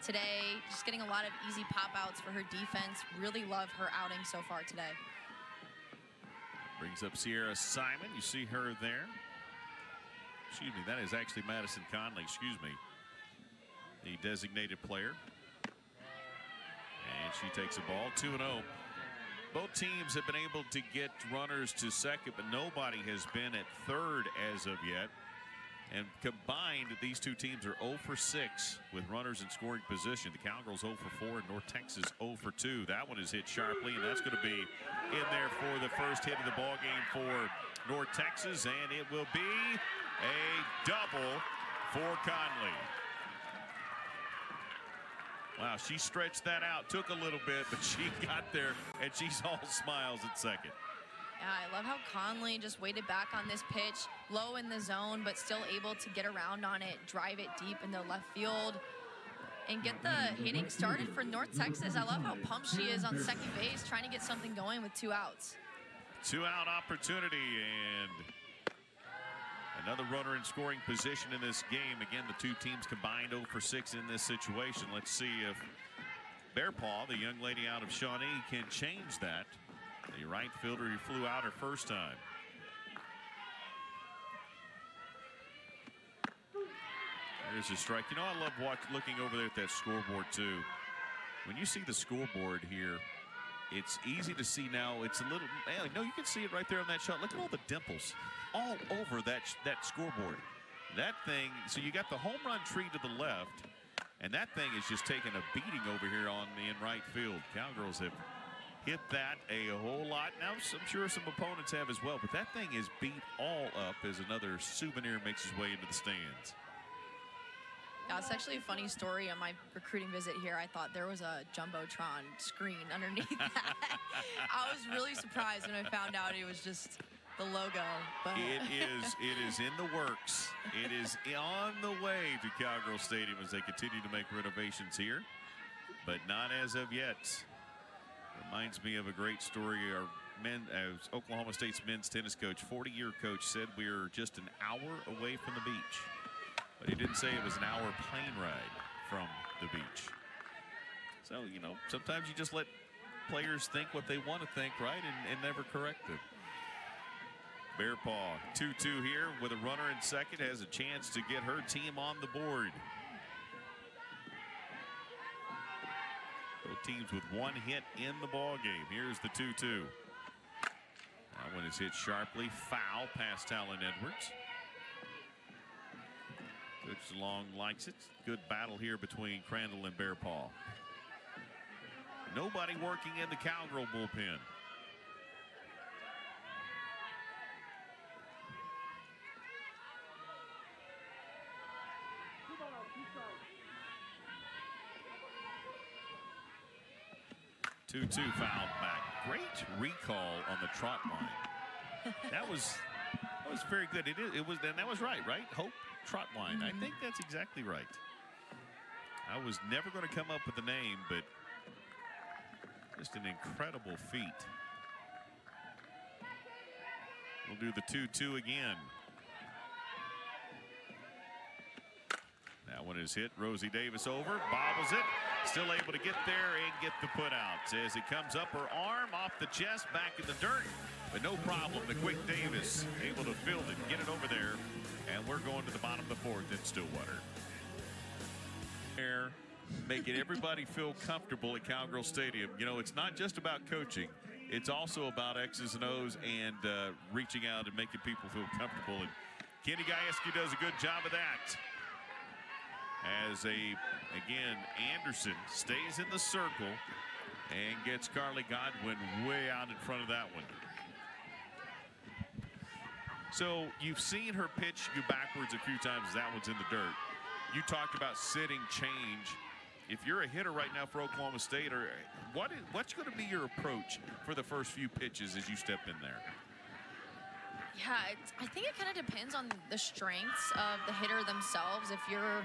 today. Just getting a lot of easy pop outs for her defense. Really love her outing so far today. Brings up Sierra Simon. You see her there. Excuse me, that is actually Madison Conley, excuse me, the designated player. And she takes a ball, 2-0. Both teams have been able to get runners to second, but nobody has been at third as of yet. And combined, these two teams are 0 for 6 with runners in scoring position. The Cowgirls 0 for 4 and North Texas 0 for 2. That one is hit sharply, and that's going to be in there for the first hit of the ball game for North Texas, and it will be a double for Conley. Wow, she stretched that out, took a little bit, but she got there, and she's all smiles at second. Yeah, I love how Conley just waited back on this pitch, low in the zone, but still able to get around on it, drive it deep into left field, and get the hitting started for North Texas. I love how pumped she is on second base, trying to get something going with 2 outs. 2-out opportunity, and another runner in scoring position in this game. Again, the two teams combined 0 for 6 in this situation. Let's see if Bearpaw, the young lady out of Shawnee, can change that. The right fielder who flew out her first time. There's a strike. You know, I love looking over there at that scoreboard too. When you see the scoreboard here, it's easy to see now. It's a little, no, you can see it right there on that shot. Look at all the dimples all over that scoreboard. That thing, so you got the home run tree to the left, and that thing is just taking a beating over here in right field. Cowgirls have hit that a whole lot. Now, I'm sure some opponents have as well, but that thing is beat all up as another souvenir makes its way into the stands. Yeah, it's actually a funny story. On my recruiting visit here, I thought there was a Jumbotron screen underneath that. I was really surprised when I found out it was just the logo. But It is in the works. It is on the way to Cowgirl Stadium as they continue to make renovations here, but not as of yet. Reminds me of a great story. Our Oklahoma State's men's tennis coach, 40-year coach, said we're just an hour away from the beach. But he didn't say it was an hour plane ride from the beach. So, you know, sometimes you just let players think what they want to think, right, and never correct it. Bear Paw, 2-2 here with a runner in second, has a chance to get her team on the board. Both teams with one hit in the ball game. Here's the 2-2. That one is hit sharply, foul past Talon Edwards. Coach Long likes it. Good battle here between Crandall and Bear Paw. Nobody working in the Cowgirl bullpen. Two foul back. Great recall on the trot line. That was very good. It was, and that was right? Hope trot line. I think that's exactly right. I was never going to come up with the name, but just an incredible feat. We'll do the 2-2 again. That one is hit. Rosie Davis over, bobbles it. Still able to get there and get the put out. As it comes up her arm, off the chest, back in the dirt. But no problem. The quick Davis able to field it, get it over there. And we're going to the bottom of the fourth in Stillwater. Making everybody feel comfortable at Cowgirl Stadium. You know, it's not just about coaching. It's also about X's and O's and reaching out and making people feel comfortable. And Kenny Gajewski does a good job of that. As again, Anderson stays in the circle and gets Carly Godwin way out in front of that one. So you've seen her pitch you backwards a few times as that one's in the dirt. You talked about sitting change. If you're a hitter right now for Oklahoma State, or what's going to be your approach for the first few pitches as you step in there? Yeah, I think it kind of depends on the strengths of the hitter themselves. If you're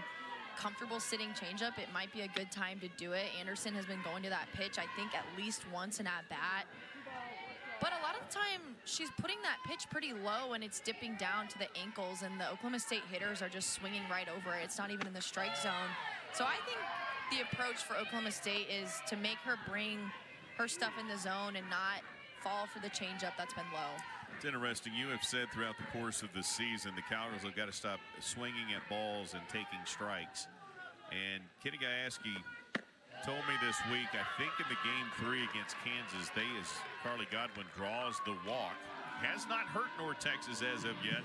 comfortable sitting changeup, it might be a good time to do it. Anderson has been going to that pitch, I think, at least once in at bat. But a lot of the time, she's putting that pitch pretty low and it's dipping down to the ankles, and the Oklahoma State hitters are just swinging right over it. It's not even in the strike zone. So I think the approach for Oklahoma State is to make her bring her stuff in the zone and not fall for the changeup that's been low. It's interesting. You have said throughout the course of the season the Cowgirls have got to stop swinging at balls and taking strikes. And Kenny Gajewski told me this week, I think in the game 3 against Kansas, as Carly Godwin draws the walk, has not hurt North Texas as of yet,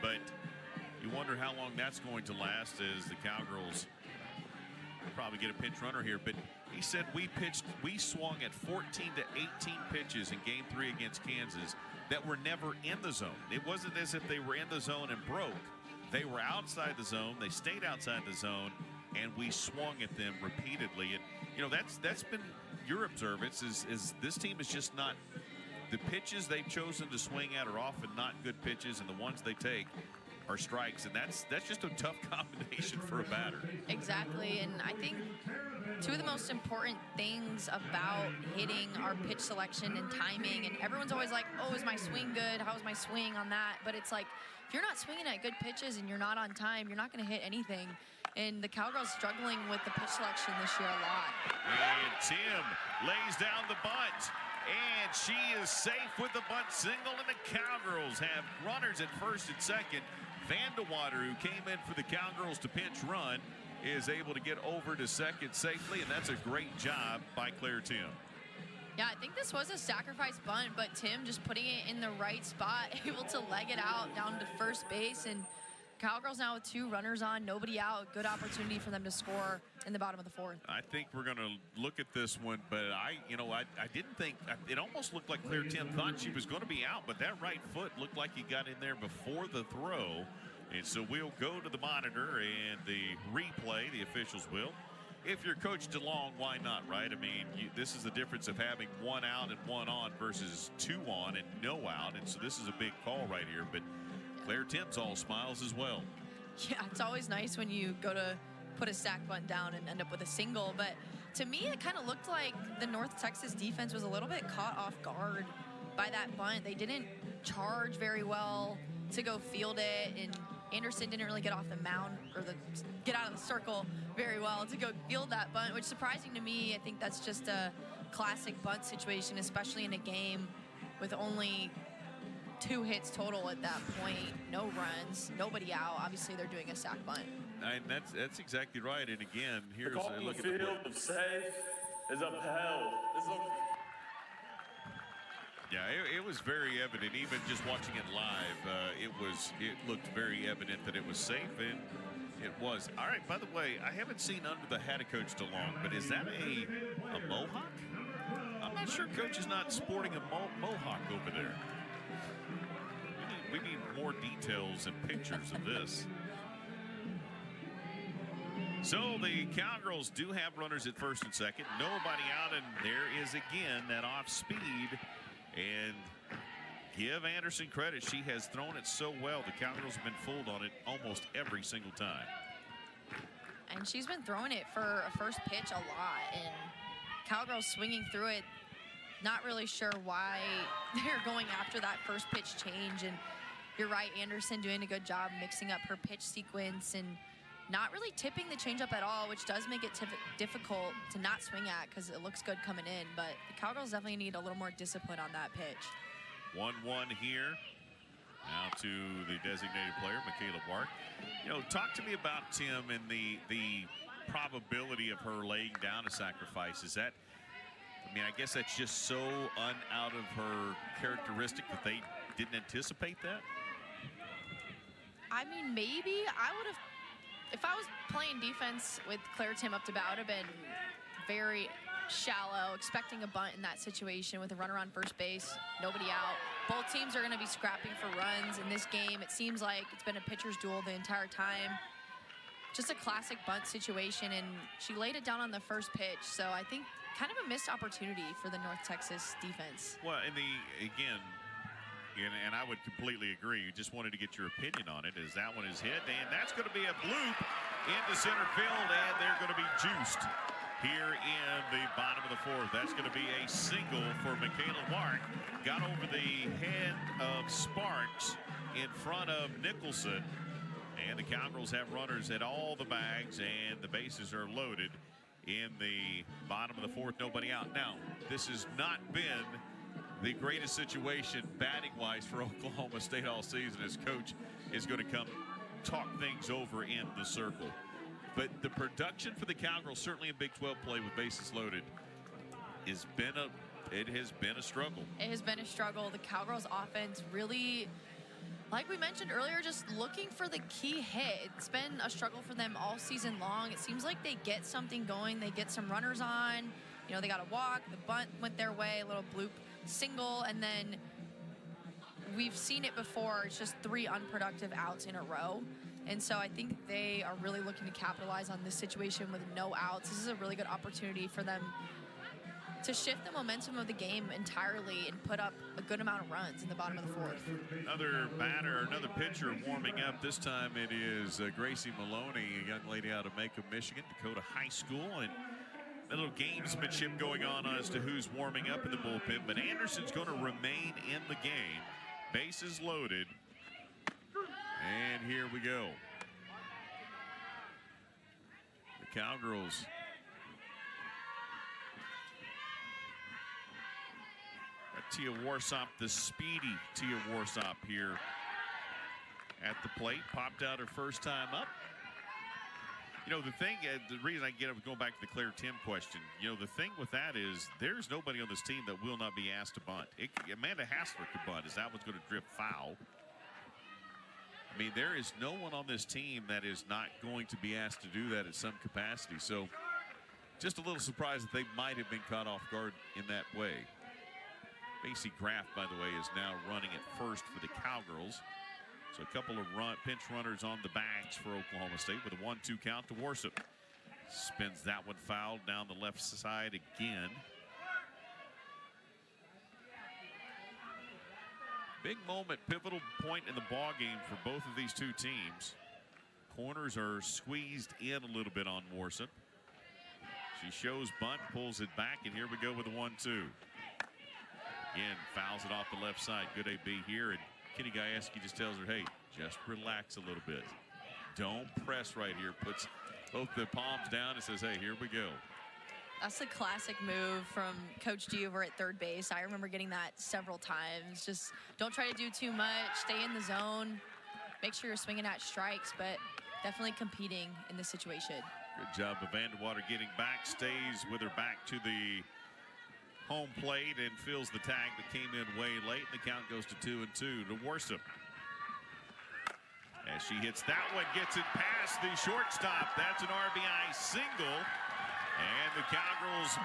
but you wonder how long that's going to last as the Cowgirls probably get a pinch runner here. But he said we swung at 14 to 18 pitches in game 3 against Kansas that were never in the zone. It wasn't as if they were in the zone and broke. They were outside the zone. They stayed outside the zone, and we swung at them repeatedly. And you know, that's been your observance is this team is just not, the pitches they've chosen to swing at are often not good pitches, and the ones they take are strikes, and that's just a tough combination for a batter. Exactly, and I think two of the most important things about hitting are pitch selection and timing, and everyone's always like, oh, is my swing good? How's my swing on that? But it's like, if you're not swinging at good pitches and you're not on time, you're not going to hit anything. And the Cowgirls struggling with the pitch selection this year a lot. And Tim lays down the bunt, and she is safe with the bunt single, and the Cowgirls have runners at first and second. Vandewater, who came in for the Cowgirls to pinch run, is able to get over to second safely, and that's a great job by Claire Tim. Yeah, I think this was a sacrifice bunt, but Tim just putting it in the right spot, able to leg it out down to first base, and Cowgirls now with 2 runners on, nobody out. Good opportunity for them to score in the bottom of the 4th. I think we're going to look at this one, but I didn't think, it almost looked like Claire Tim thought she was going to be out, but that right foot looked like he got in there before the throw And so we'll go to the monitor and the replay, the officials will. If you're Coach DeLong, why not, right? I mean, this is the difference of having one out and one on versus two on and no out. And so this is a big call right here. But Claire Timms all smiles as well. Yeah, it's always nice when you go to put a sack bunt down and end up with a single. But to me, it kind of looked like the North Texas defense was a little bit caught off guard by that bunt. They didn't charge very well to go field it, and Anderson didn't really get off the mound or get out of the circle very well to go field that bunt, which is surprising to me. I think that's just a classic bunt situation, especially in a game with only 2 hits total at that point, no runs, nobody out. Obviously, they're doing a sack bunt. And that's exactly right. And again, here's a look at the field of safe is upheld. Yeah, it was very evident, even just watching it live. It looked very evident that it was safe, and it was. All right, by the way, I haven't seen under the hat of Coach DeLong, but is that a mohawk? I'm not sure Coach is not sporting a mohawk over there. We need more details and pictures of this. So the Cowgirls do have runners at first and second. Nobody out, and there is again that off speed. And give Anderson credit. She has thrown it so well. The Cowgirls have been fooled on it almost every single time. And she's been throwing it for a first pitch a lot. And Cowgirls swinging through it, not really sure why they're going after that first pitch change. And you're right, Anderson doing a good job mixing up her pitch sequence and not really tipping the changeup at all, which does make it difficult to not swing at because it looks good coming in. But the Cowgirls definitely need a little more discipline on that pitch. 1-1 here. Now to the designated player, Michaela Wark. You know, talk to me about Tim and the probability of her laying down a sacrifice. Is that, I mean, I guess that's just so out of her characteristic that they didn't anticipate that? I mean, maybe I would have. If I was playing defense with Claire Tim up to bat, I would have been very shallow, expecting a bunt in that situation with a runner on first base, nobody out. Both teams are going to be scrapping for runs in this game. It seems like it's been a pitcher's duel the entire time. Just a classic bunt situation, and she laid it down on the first pitch. So I think kind of a missed opportunity for the North Texas defense. Well, and again, and I would completely agree. Just wanted to get your opinion on it as that one is hit. And that's going to be a bloop into center field, and they're going to be juiced here in the bottom of the fourth. That's going to be a single for Michaela Wark. Got over the head of Sparks in front of Nicholson. And the Cowgirls have runners at all the bags, and the bases are loaded in the bottom of the fourth. Nobody out. Now, this has not been the greatest situation batting-wise for Oklahoma State all season, as Coach is going to come talk things over in the circle. But the production for the Cowgirls, certainly in Big 12 play with bases loaded, it has been a struggle. It has been a struggle. The Cowgirls offense really, like we mentioned earlier, just looking for the key hit. It's been a struggle for them all season long. It seems like they get something going. They get some runners on. You know, they got a walk. The bunt went their way, a little bloop single, and then we've seen it before. It's just 3 unproductive outs in a row. And so I think they are really looking to capitalize on this situation with no outs. This is a really good opportunity for them to shift the momentum of the game entirely and put up a good amount of runs in the bottom of the fourth. Another batter, another pitcher warming up. This time it is Gracie Maloney, a young lady out of Macomb, Michigan, Dakota High School. And a little gamesmanship going on as to who's warming up in the bullpen, but Anderson's going to remain in the game. Bases loaded. And here we go. The Cowgirls Tia Warsop, the speedy Tia Warsop here at the plate. Popped out her first time up. You know, the thing, the reason I get up going back to the Claire Tim question, you know, the thing with that is there's nobody on this team that will not be asked to bunt. Amanda Hassler could bunt, as that one's going to drift foul. I mean, there is no one on this team that is not going to be asked to do that at some capacity. So just a little surprised that they might have been caught off guard in that way. Macy Graff, by the way, is now running at first for the Cowgirls. So a couple of pinch runners on the backs for Oklahoma State with a 1-2 count to Worship. Spins that one foul down the left side again. Big moment, pivotal point in the ball game for both of these two teams. Corners are squeezed in a little bit on Worship. She shows bunt, pulls it back, and here we go with the 1-2. Again, fouls it off the left side. Good AB here, and Kenny Gajewski just tells her, hey, just relax a little bit. Don't press right here. Puts both the palms down and says, hey, here we go. That's a classic move from Coach G over at third base. I remember getting that several times. Just don't try to do too much. Stay in the zone. Make sure you're swinging at strikes, but definitely competing in this situation. Good job of Vandewater getting back. Stays with her back to the home plate and fills the tag that came in way late. And the count goes to 2-2 to Worship. As she hits that one, gets it past the shortstop. That's an RBI single. And the Cowgirls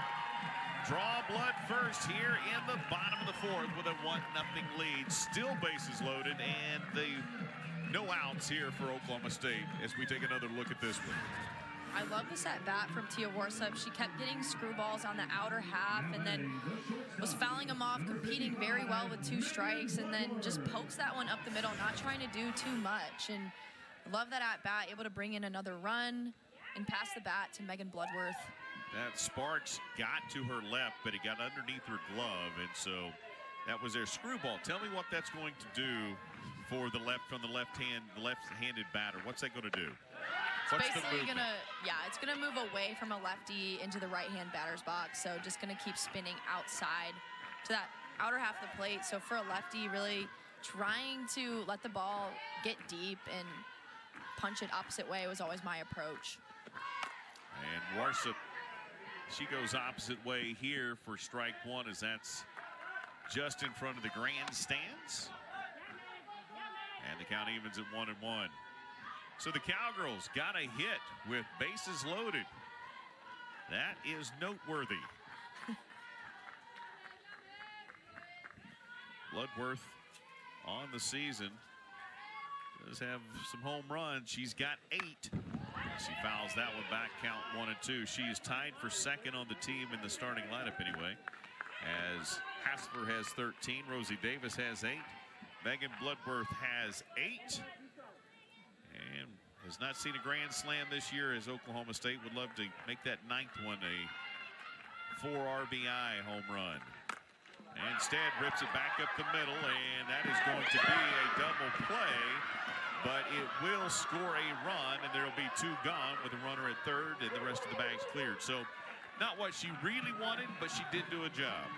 draw blood first here in the bottom of the fourth with a 1-0 lead. Still bases loaded, and the no outs here for Oklahoma State as we take another look at this one. I love this at bat from Tia Worship. She kept getting screwballs on the outer half and then was fouling them off, competing very well with 2 strikes, and then just pokes that one up the middle, not trying to do too much. And love that at bat, able to bring in another run and pass the bat to Megan Bloodworth. That Sparks got to her left, but it got underneath her glove, and so that was their screwball. Tell me what that's going to do for the left-handed batter. What's that going to do? It's basically it's gonna move away from a lefty into the right-hand batter's box. So just gonna keep spinning outside to that outer half of the plate. So for a lefty, really trying to let the ball get deep and punch it opposite way was always my approach. And Worship, she goes opposite way here for strike one, as that's just in front of the grandstands. And the count evens at 1-1. So the Cowgirls got a hit with bases loaded. That is noteworthy. Bloodworth on the season does have some home runs. She's got 8. She fouls that one back, count 1-2. She is tied for second on the team in the starting lineup anyway, as Hassler has 13, Rosie Davis has 8, Megan Bloodworth has 8, and has not seen a grand slam this year, as Oklahoma State would love to make that 9th one a 4 RBI home run. And instead rips it back up the middle, and that is going to be a double play, but it will score a run, and there'll be 2 gone with a runner at third and the rest of the bags cleared. So not what she really wanted, but she did do a job.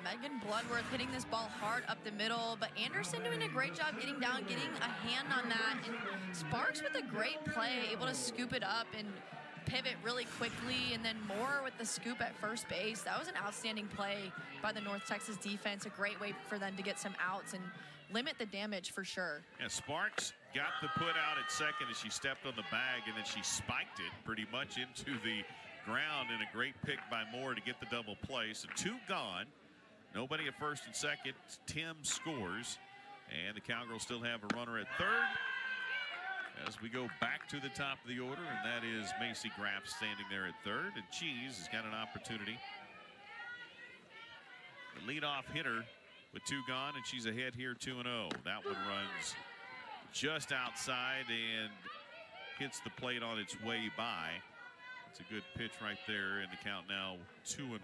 Megan Bloodworth hitting this ball hard up the middle, but Anderson doing a great job getting down, getting a hand on that, and Sparks with a great play, able to scoop it up and pivot really quickly, and then Moore with the scoop at first base. That was an outstanding play by the North Texas defense. A great way for them to get some outs and limit the damage for sure. Yeah, Sparks got the put out at second as she stepped on the bag, and then she spiked it pretty much into the ground, and a great pick by Moore to get the double play. So 2 gone. Nobody at first and second. Tim scores, and the Cowgirls still have a runner at third as we go back to the top of the order, and that is Macy Graff standing there at third, and Cheese has got an opportunity. The leadoff hitter with 2 gone, and she's ahead here 2-0. That one runs just outside and hits the plate on its way by. It's a good pitch right there, and the count now 2-1.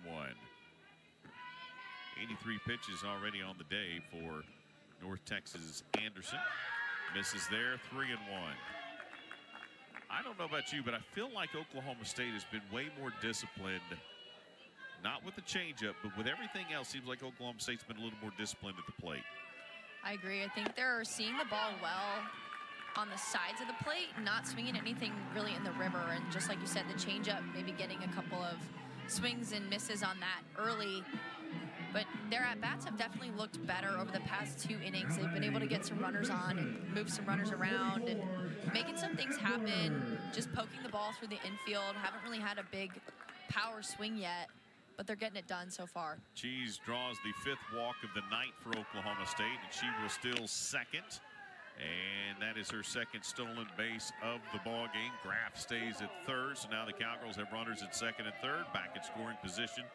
83 pitches already on the day for North Texas Anderson. Misses there, 3-1. I don't know about you, but I feel like Oklahoma State has been way more disciplined, not with the changeup, but with everything else. Seems like Oklahoma State's been a little more disciplined at the plate. I agree. I think they're seeing the ball well on the sides of the plate, not swinging anything really in the river. And just like you said, the changeup, maybe getting a couple of swings and misses on that early. But their at-bats have definitely looked better over the past 2 innings. They've been able to get some runners on and move some runners around and making some things happen, just poking the ball through the infield. Haven't really had a big power swing yet, but they're getting it done so far. Cheese draws the 5th walk of the night for Oklahoma State, and she will still second. And that is her 2nd stolen base of the ball game. Graff stays at 3rd, so now the Cowgirls have runners at 2nd and 3rd. Back in scoring position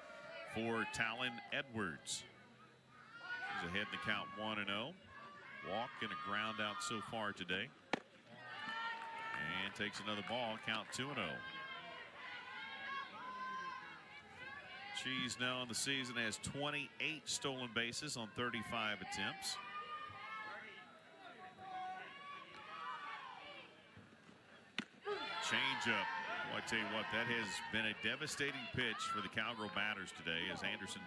for Talon Edwards. She's ahead in the count 1-0. Walk and a ground out so far today. And takes another ball, count 2-0. Cheese now in the season has 28 stolen bases on 35 attempts. Changeup. Well, I tell you what, that has been a devastating pitch for the Cowgirl batters today as Anderson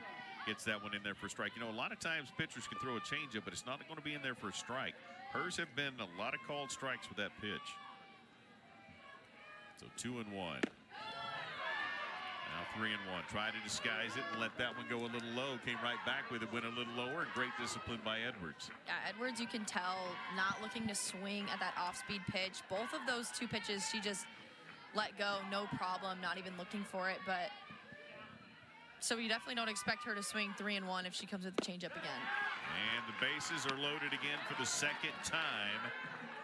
gets that one in there for a strike. You know, a lot of times pitchers can throw a changeup, but it's not going to be in there for a strike. Hers have been a lot of called strikes with that pitch. So 2-1. Now 3-1. Try to disguise it and let that one go a little low. Came right back with it, went a little lower, and great discipline by Edwards. Yeah, Edwards, you can tell, not looking to swing at that off-speed pitch. Both of those 2 pitches, she just let go, no problem, not even looking for it. But so you definitely don't expect her to swing 3-1 if she comes with the changeup again. And the bases are loaded again for the 2nd time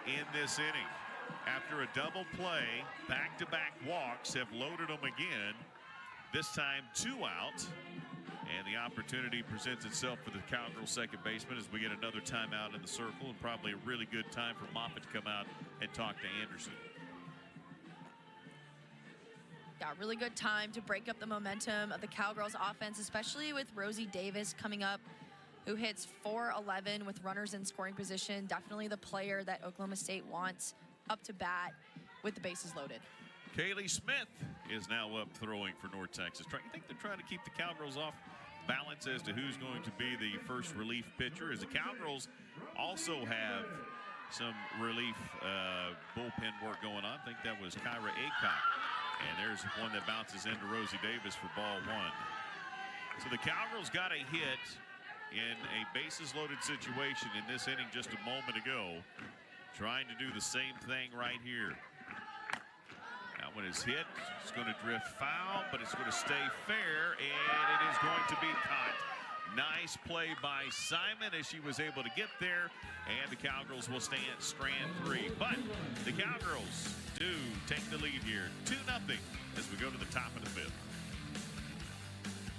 in this inning. After a double play, back-to-back walks have loaded them again. This time 2 out. And the opportunity presents itself for the Cowgirl second baseman as we get another timeout in the circle, and probably a really good time for Moffitt to come out and talk to Anderson. Yeah, really good time to break up the momentum of the Cowgirls offense, especially with Rosie Davis coming up, who hits .411 with runners in scoring position. Definitely the player that Oklahoma State wants up to bat with the bases loaded. Kaylee Smith is now up throwing for North Texas. You think they're trying to keep the Cowgirls off balance as to who's going to be the first relief pitcher, as the Cowgirls also have some relief bullpen work going on. I think that was Kyra Aycock. And there's one that bounces into Rosie Davis for ball 1. So the Cowgirls got a hit in a bases loaded situation in this inning just a moment ago, trying to do the same thing right here. That one is hit. It's going to drift foul, but it's going to stay fair, and it is going to be caught. Nice play by Simon as she was able to get there, and the Cowgirls will stand strand 3. But the Cowgirls do take the lead here, 2-0 as we go to the top of the 5th.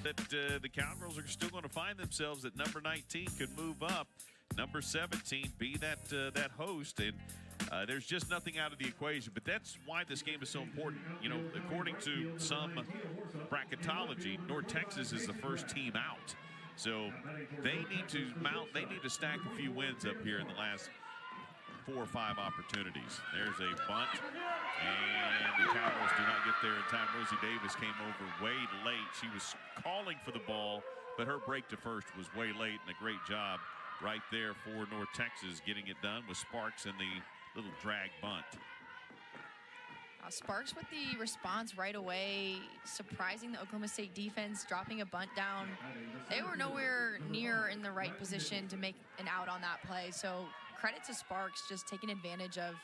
That the Cowgirls are still going to find themselves at number 19, could move up. Number 17 be that host, and there's just nothing out of the equation. But that's why this game is so important. You know, according to some bracketology, North Texas is the first team out. So they need to stack a few wins up here in the last 4 or 5 opportunities. There's a bunt, and the Cowgirls do not get there in time. Rosie Davis came over way late. She was calling for the ball, but her break to first was way late, and a great job right there for North Texas getting it done with Sparks and the little drag bunt. Sparks with the response right away, surprising the Oklahoma State defense, dropping a bunt down. They were nowhere near in the right position to make an out on that play. So credit to Sparks just taking advantage of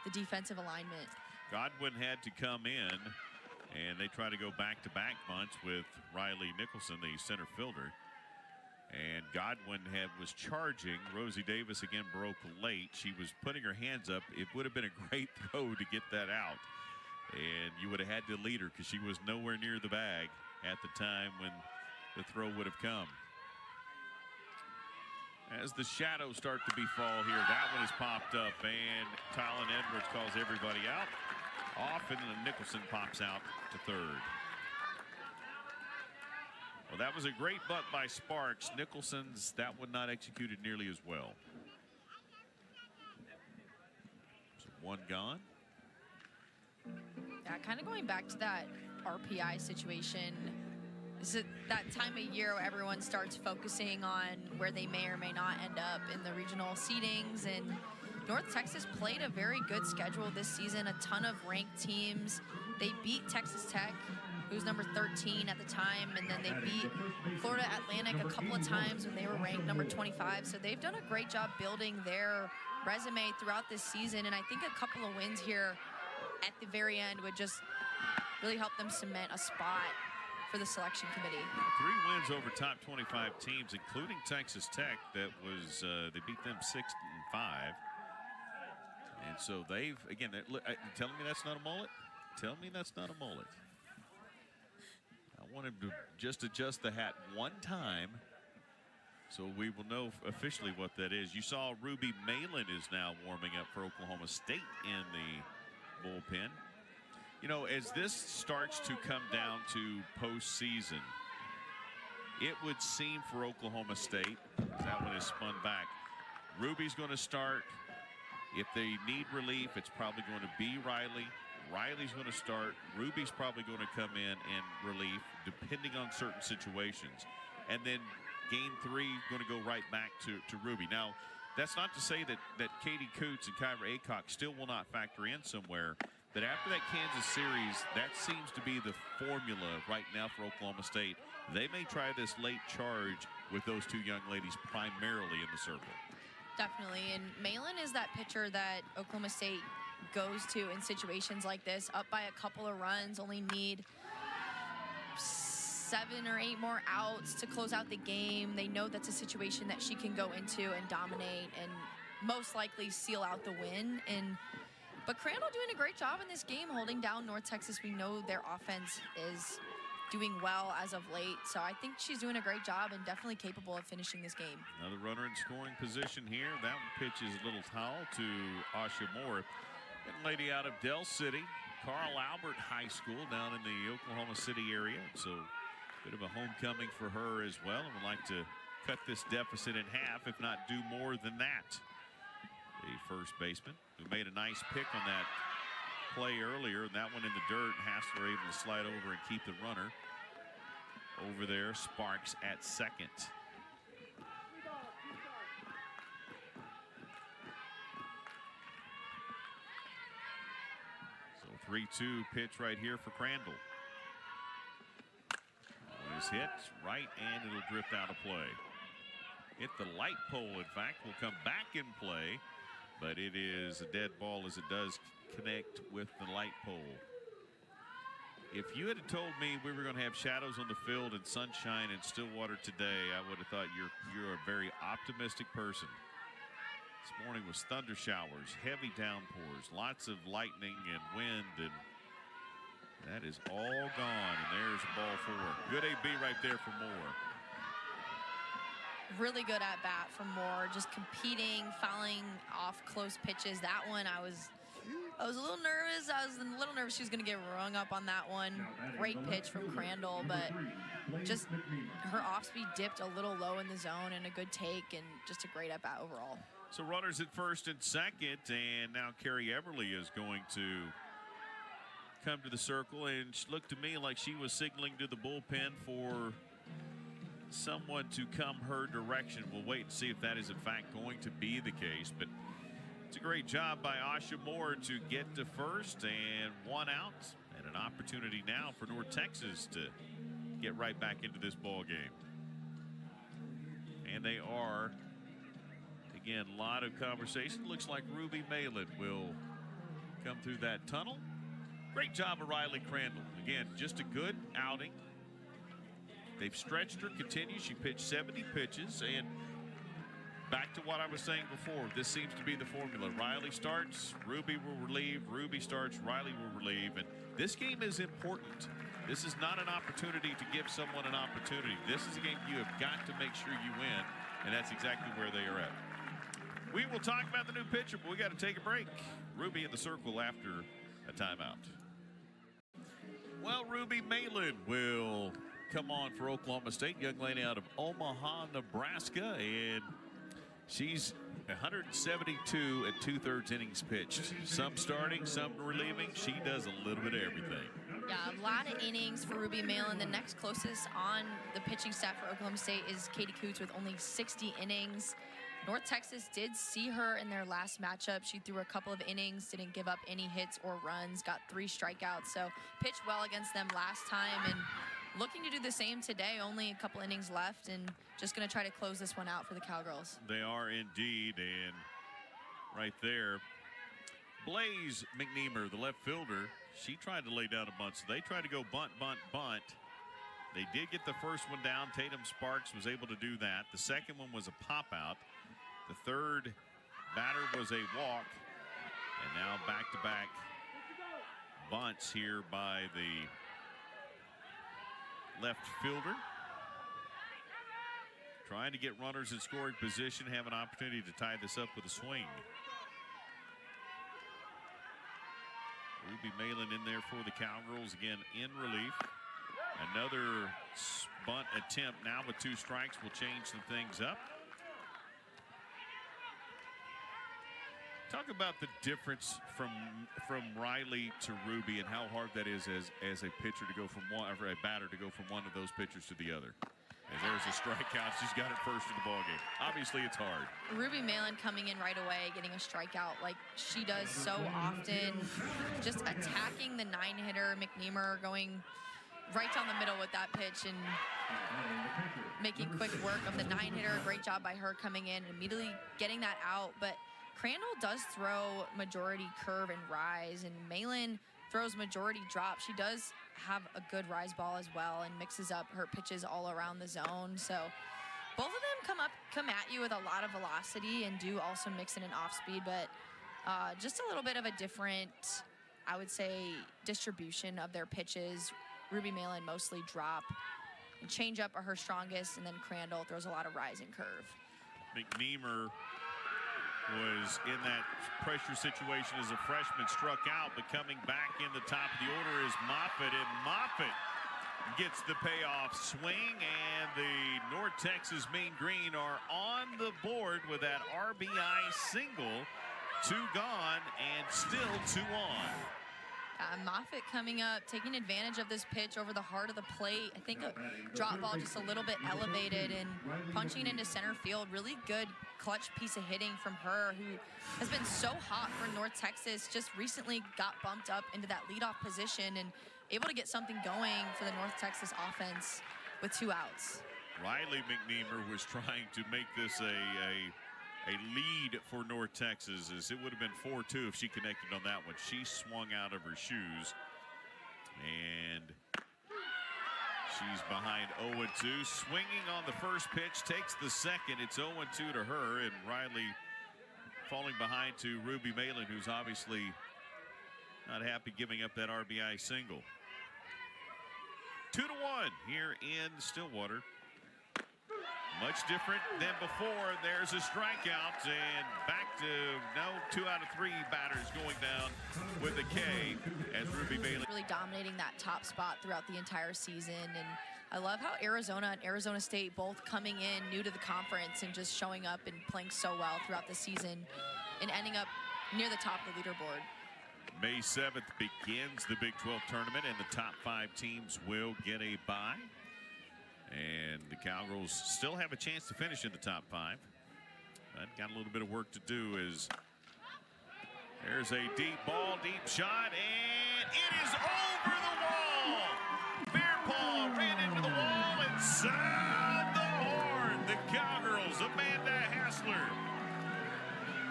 the defensive alignment. Godwin had to come in, and they try to go back-to-back bunts with Riley Nicholson, the center fielder. And Godwin was charging. Rosie Davis again broke late. She was putting her hands up. It would have been a great throw to get that out. And you would have had to lead her because she was nowhere near the bag at the time when the throw would have come. As the shadows start to befall here, that one is popped up, and Talon Edwards calls everybody out. Off, and then Nicholson pops out to 3rd. Well, that was a great bunt by Sparks. Nicholson's, that one not executed nearly as well. So 1 gone. Yeah, kind of going back to that RPI situation. This is that time of year where everyone starts focusing on where they may or may not end up in the regional seedings. And North Texas played a very good schedule this season, a ton of ranked teams. They beat Texas Tech, who's number 13 at the time, and then they beat Florida Atlantic a couple of times when they were ranked number 25. So they've done a great job building their resume throughout this season, and I think a couple of wins here at the very end would just really help them cement a spot for the selection committee. 3 wins over top 25 teams, including Texas Tech. That was they beat them 6-5. And so they've, again, telling me that's not a mullet? Tell me that's not a mullet. I want him to just adjust the hat one time so we will know officially what that is. You saw Ruby Malin is now warming up for Oklahoma State in the bullpen. You know, as this starts to come down to postseason, it would seem for Oklahoma State, that one is spun back. Ruby's going to start. If they need relief, it's probably going to be Riley. Riley's going to start. Ruby's probably going to come in and relief, depending on certain situations. And then game 3 going to go right back to Ruby. Now, that's not to say that Katie Coots and Kyra Aycock still will not factor in somewhere. But after that Kansas series, that seems to be the formula right now for Oklahoma State. They may try this late charge with those 2 young ladies primarily in the circle. Definitely, and Malin is that pitcher that Oklahoma State goes to in situations like this, up by a couple of runs, only need 7 or 8 more outs to close out the game. They know that's a situation that she can go into and dominate and most likely seal out the win. But Crandall doing a great job in this game, holding down North Texas. We know their offense is doing well as of late, so I think she's doing a great job and definitely capable of finishing this game. Another runner in scoring position here. That pitch is a little foul to Asha Moore. That lady out of Del City, Carl Albert High School down in the Oklahoma City area. So a bit of a homecoming for her as well, and would like to cut this deficit in half, if not do more than that. The first baseman who made a nice pick on that play earlier, and that one in the dirt. Hassler able to slide over and keep the runner over there. Sparks at second. So 3-2 pitch right here for Crandall. Is hit right, and it'll drift out of play. Hit the light pole, in fact, will come back in play, but it is a dead ball as it does connect with the light pole. If you had told me we were going to have shadows on the field and sunshine in Stillwater today, I would have thought you're a very optimistic person. This morning was thunder showers, heavy downpours, lots of lightning and wind, and that is all gone. And there's ball 4. Good AB right there for Moore. Really good at bat from Moore, just competing, fouling off close pitches. That one I was a little nervous. I was a little nervous she was going to get rung up on that one. Great pitch from Crandall, but just her off speed dipped a little low in the zone, and a good take, and just a great at bat overall. So runners at first and second, and now Carrie Everly is going to come to the circle, and she looked to me like she was signaling to the bullpen for someone to come her direction. We'll wait and see if that is in fact going to be the case, but it's a great job by Asha Moore to get to first, and 1 out, and an opportunity now for North Texas to get right back into this ball game. And they are, again, a lot of conversation. Looks like Ruby Malin will come through that tunnel. Great job of Riley Crandall. Again, just a good outing. They've stretched her, continues. She pitched 70 pitches, and back to what I was saying before, this seems to be the formula. Riley starts, Ruby will relieve. Ruby starts, Riley will relieve. And this game is important. This is not an opportunity to give someone an opportunity. This is a game you have got to make sure you win, and that's exactly where they are at. We will talk about the new pitcher, but we got to take a break. Ruby in the circle after a timeout. Well, Ruby Malin will come on for Oklahoma State, young lady out of Omaha, Nebraska, and she's 172 at 2/3 innings pitched. Some starting, some relieving. She does a little bit of everything. Yeah, a lot of innings for Ruby Malin. The next closest on the pitching staff for Oklahoma State is Katie Coots with only 60 innings. North Texas did see her in their last matchup. She threw a couple of innings, didn't give up any hits or runs, got 3 strikeouts. So pitched well against them last time, and looking to do the same today. Only a couple innings left, and just going to try to close this one out for the Cowgirls. They are indeed, and right there, Blaze McNeamer, the left fielder, she tried to lay down a bunt. So they tried to go bunt, bunt, bunt. They did get the first one down. Tatum Sparks was able to do that. The second one was a pop out. The third batter was a walk. And now back-to-back bunts here by the left fielder. Trying to get runners in scoring position, have an opportunity to tie this up with a swing. Ruby Malin in there for the Cowgirls, again in relief. Another bunt attempt now with 2 strikes will change some things up. Talk about the difference from Riley to Ruby and how hard that is as a pitcher to go from one, or a batter to go from one of those pitchers to the other. As there's a strikeout, she's got it first in the ballgame. Obviously, it's hard. Ruby Malin coming in right away, getting a strikeout like she does so often. Just attacking the 9-hitter, McNeamer, going right down the middle with that pitch and making quick work of the 9-hitter. Great job by her coming in and immediately getting that out. But Crandall does throw majority curve and rise, and Malin throws majority drop. She does have a good rise ball as well and mixes up her pitches all around the zone. So both of them come at you with a lot of velocity and do also mix in an off speed, but just a little bit of a different, I would say, distribution of their pitches. Ruby Malin mostly drop, and change up are her strongest, and then Crandall throws a lot of rise and curve. McNeamer was in that pressure situation as a freshman, struck out, but coming back in the top of the order is Moffitt, and Moffitt gets the payoff swing, and the North Texas Mean Green are on the board with that RBI single. 2 gone and still 2 on. Moffitt coming up, taking advantage of this pitch over the heart of the plate. I think a drop ball just a little bit elevated and punching into center field. Really good clutch piece of hitting from her, who has been so hot for North Texas. Just recently got bumped up into that leadoff position and able to get something going for the North Texas offense with 2 outs. Riley McNeamer was trying to make this a lead for North Texas, as it would have been 4-2 if she connected on that one. She swung out of her shoes, and she's behind 0-2. Swinging on the first pitch, takes the second. It's 0-2 to her, and Riley falling behind to Ruby Malin, who's obviously not happy giving up that RBI single. 2-1 here in Stillwater. Much different than before. There's a strikeout, and back to 2 out of 3 batters going down with a K as Ruby Malin. Really dominating that top spot throughout the entire season, and I love how Arizona and Arizona State both coming in new to the conference and just showing up and playing so well throughout the season and ending up near the top of the leaderboard. May 7th begins the Big 12 tournament, and the top 5 teams will get a bye. And the Cowgirls still have a chance to finish in the top 5. But got a little bit of work to do as there's a deep ball, deep shot, and it is over the wall. Bearpaw ran into the wall and sound the horn. The Cowgirls, Amanda Hassler,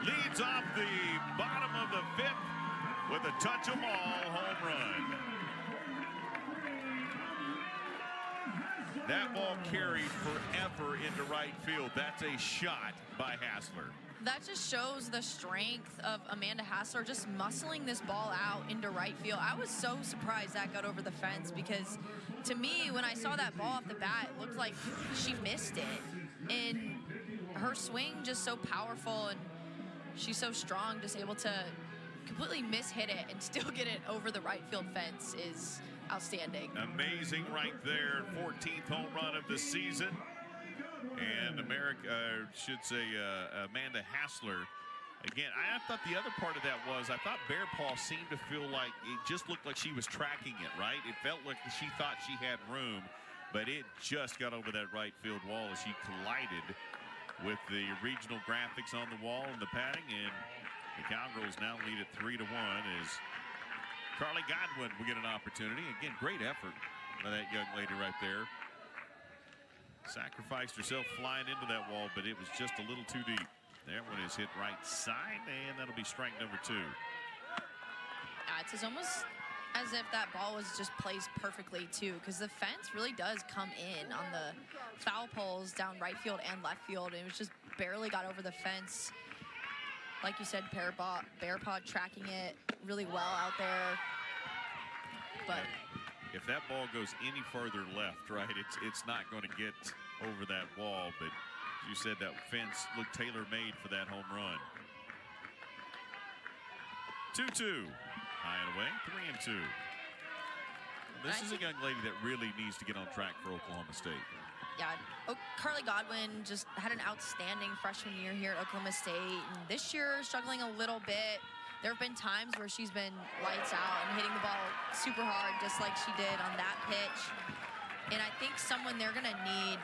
leads off the bottom of the 5th with a touch-em-all home run. That ball carried forever into right field. That's a shot by Hassler. That just shows the strength of Amanda Hassler, just muscling this ball out into right field. I was so surprised that got over the fence, because to me, when I saw that ball off the bat, it looked like she missed it. And her swing just so powerful, and she's so strong, just able to completely mishit it and still get it over the right field fence is outstanding. Amazing right there. 14th home run of the season. And Amanda Hassler, again, I thought the other part of that was, I thought Bearpaw seemed to feel like it just looked like she was tracking it, right? It felt like she thought she had room, but it just got over that right field wall as she collided with the regional graphics on the wall and the padding, and the Cowgirls now lead at 3-1 as Carly Godwin will get an opportunity. Again, great effort by that young lady right there. Sacrificed herself flying into that wall, but it was just a little too deep. That one is hit right side, and that'll be strike number 2. It's almost, As if that ball was just placed perfectly, too, because the fence really does come in on the foul poles down right field and left field. And it was just barely got over the fence. Like you said, Bearpaw tracking it really well out there. But if that ball goes any further left, right, it's not going to get over that wall. But you said that fence looked tailor-made for that home run. 2-2. High and away, 3-2. This is a young lady that really needs to get on track for Oklahoma State. Yeah, Carly Godwin just had an outstanding freshman year here at Oklahoma State. And this year, struggling a little bit. There have been times where she's been lights out and hitting the ball super hard, just like she did on that pitch. And I think someone they're going to need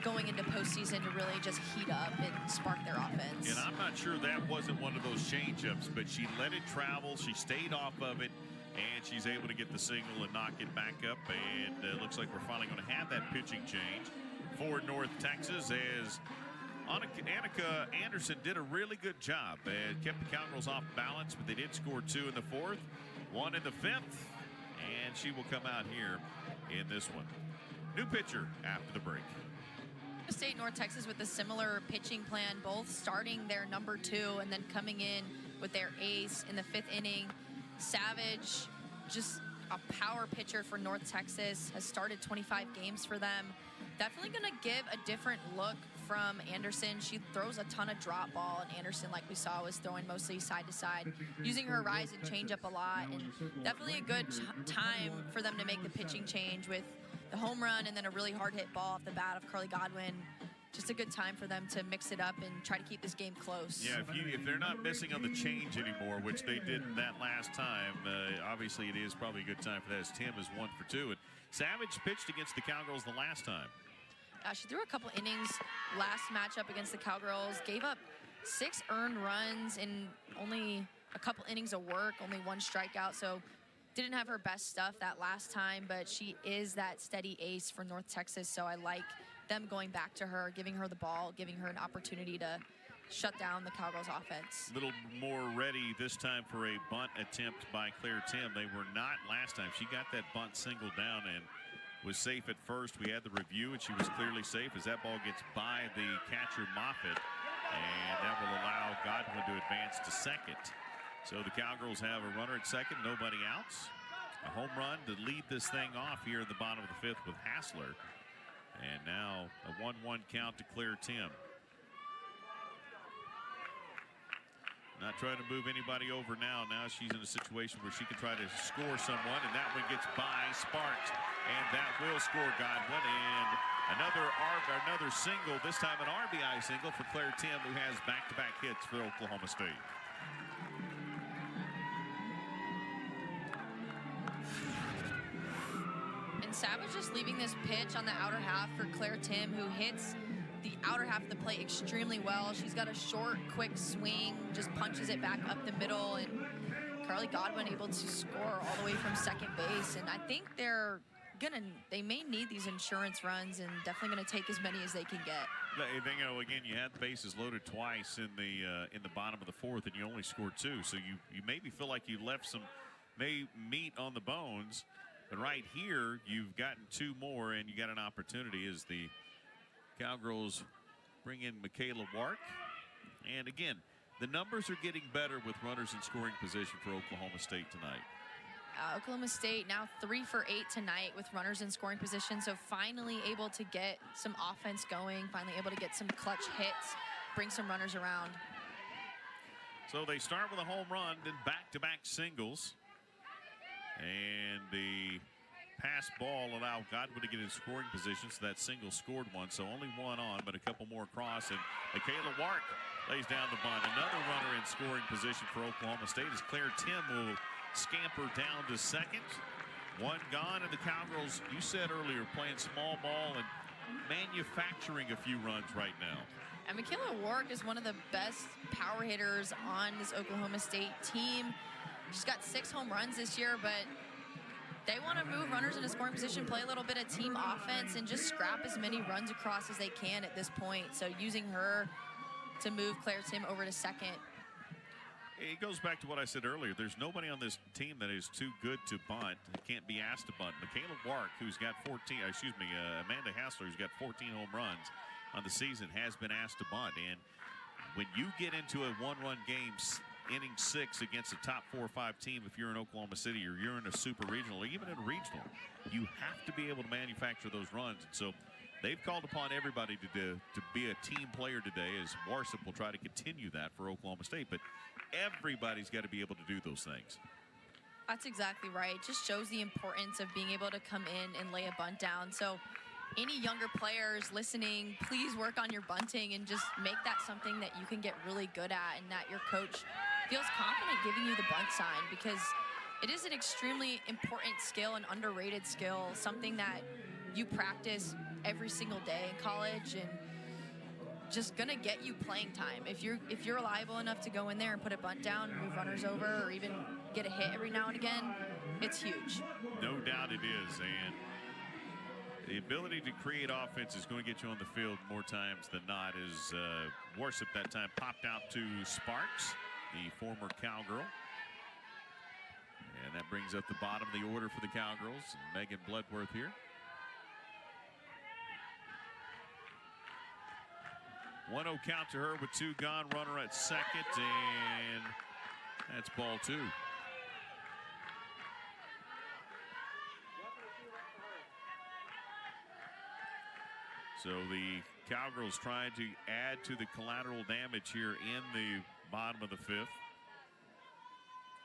going into postseason to really just heat up and spark their offense. And I'm not sure that wasn't one of those changeups, but she let it travel. She stayed off of it, and she's able to get the signal and knock it back up. And it looks like we're finally going to have that pitching change for North Texas, as Annika Anderson did a really good job and kept the Cowgirls off balance, but they did score 2 in the 4th, 1 in the 5th, and she will come out here in this one. New pitcher after the break. State North Texas with a similar pitching plan, both starting their number 2 and then coming in with their ace in the 5th inning. Savage, just a power pitcher for North Texas, has started 25 games for them. Definitely going to give a different look from Anderson. She throws a ton of drop ball, and Anderson, like we saw, was throwing mostly side to side, using her rise and change up a lot. And definitely a good time for them to make the pitching change with the home run and then a really hard hit ball off the bat of Carly Godwin. Just a good time for them to mix it up and try to keep this game close. Yeah, if they're not missing on the change anymore, which they did that last time, obviously it is probably a good time for that, as Tim is 1 for 2. And Savage pitched against the Cowgirls the last time. She threw a couple innings last matchup against the Cowgirls, gave up 6 earned runs in only a couple innings of work, only 1 strikeout, so didn't have her best stuff that last time, but she is that steady ace for North Texas, so I like them going back to her, giving her the ball, giving her an opportunity to shut down the Cowgirls offense. A little more ready this time for a bunt attempt by Claire Tim. They were not last time. She got that bunt single down and was safe at first. We had the review, and she was clearly safe as that ball gets by the catcher Moffitt, and that will allow Godwin to advance to second. So the Cowgirls have a runner at second, nobody outs. A home run to lead this thing off here in the bottom of the 5th with Hassler. And now a 1-1 count to Claire Tim. Not trying to move anybody over now. Now she's in a situation where she can try to score someone, and that one gets by Sparks. And that will score Godwin. And another single, this time an RBI single for Claire Tim, who has back-to-back hits for Oklahoma State. And Savage just leaving this pitch on the outer half for Claire Tim, who hits the outer half of the plate extremely well. She's got a short, quick swing, just punches it back up the middle, and Carly Godwin able to score all the way from second base. And I think they may need these insurance runs, and definitely going to take as many as they can get. You know, again, you had the bases loaded twice in the bottom of the 4th, and you only scored 2. So you maybe feel like you left some meat on the bones. But right here, you've gotten 2 more, and you got an opportunity as the Cowgirls bring in Michaela Wark. And again, the numbers are getting better with runners in scoring position for Oklahoma State tonight. Oklahoma State now 3 for 8 tonight with runners in scoring position, so finally able to get some offense going, finally able to get some clutch hits, bring some runners around. So they start with a home run, then back-to-back singles. And the pass ball allowed Godwin to get in scoring position, so that single scored 1. So only 1 on, but a couple more across. And Michaela Wark lays down the bunt. Another runner in scoring position for Oklahoma State as Claire Tim will scamper down to second. 1 gone, and the Cowgirls, you said earlier, playing small ball and manufacturing a few runs right now. And Michaela Wark is one of the best power hitters on this Oklahoma State team. She's got 6 home runs this year, but they want to move runners into scoring position, play a little bit of team offense, and just scrap as many runs across as they can at this point. So using her to move Claire Tim over to second. It goes back to what I said earlier. There's nobody on this team that is too good to bunt. Can't be asked to bunt. Michaela Wark, who's got Amanda Hassler, who's got 14 home runs on the season, has been asked to bunt. And when you get into a one-run game, inning 6 against a top 4 or 5 team, if you're in Oklahoma City or you're in a super regional or even in a regional, you have to be able to manufacture those runs. And so they've called upon everybody to be a team player today, as Warsop will try to continue that for Oklahoma State. But everybody's got to be able to do those things. That's exactly right. It just shows the importance of being able to come in and lay a bunt down. So any younger players listening, please work on your bunting and just make that something that you can get really good at and that your coach feels confident giving you the bunt sign, because it is an extremely important skill, an underrated skill, something that you practice every single day in college and just gonna get you playing time. If you're reliable enough to go in there and put a bunt down, move runners over, or even get a hit every now and again, it's huge. No doubt it is. And the ability to create offense is going to get you on the field more times than not. As Warsop that time popped out to Sparks, the former Cowgirl. And that brings up the bottom of the order for the Cowgirls. Megan Bloodworth here. 1-0 count to her with 2 gone, runner at second, and that's ball 2. So the Cowgirls trying to add to the collateral damage here in the bottom of the 5th.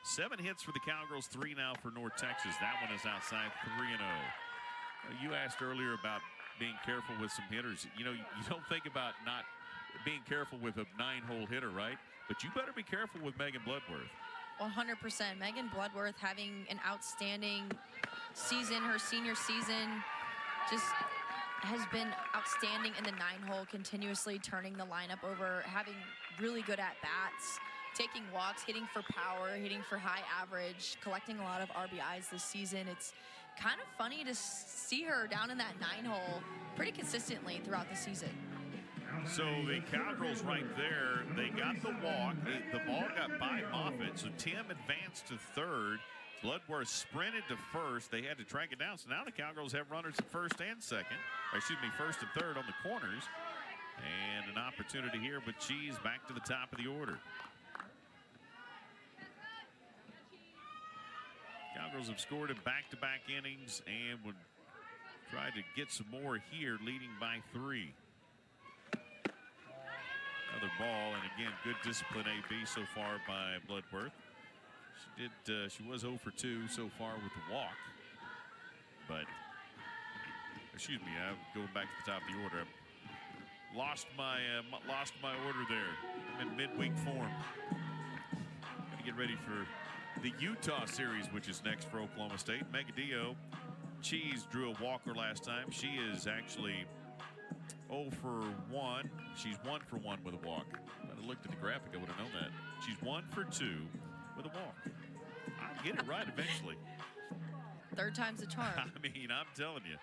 7 hits for the Cowgirls, 3 now for North Texas. That one is outside, 3-0. You asked earlier about being careful with some hitters. You know, you don't think about not being careful with a 9-hole hitter, right? But you better be careful with Megan Bloodworth. 100%. Megan Bloodworth having an outstanding season. Her senior season just has been outstanding in the 9-hole, continuously turning the lineup over, having really good at-bats, taking walks, hitting for power, hitting for high average, collecting a lot of RBIs this season. It's kind of funny to see her down in that 9-hole pretty consistently throughout the season. So the Cowgirls right there, they got the walk. The ball got by Moffitt, so Tim advanced to third. Bloodworth sprinted to first. They had to track it down. So now the Cowgirls have runners at first and second. Or excuse me, first and third on the corners. And an opportunity here, but she's back to the top of the order. Cowgirls have scored in back-to-back innings and would try to get some more here, leading by 3. Another ball, and again, good discipline AB so far by Bloodworth. She was 0 for 2 so far with the walk. But, excuse me, I'm going back to the top of the order. I lost my order there. I'm in midweek form. Got to get ready for the Utah series, which is next for Oklahoma State. Megadillo Cheese drew a walker last time. She is actually 0 for 1. She's 1 for 1 with a walk. If I looked at the graphic, I would have known that. She's 1 for 2 with a walk. I'll get it right eventually. Third time's a charm. I mean, I'm telling you.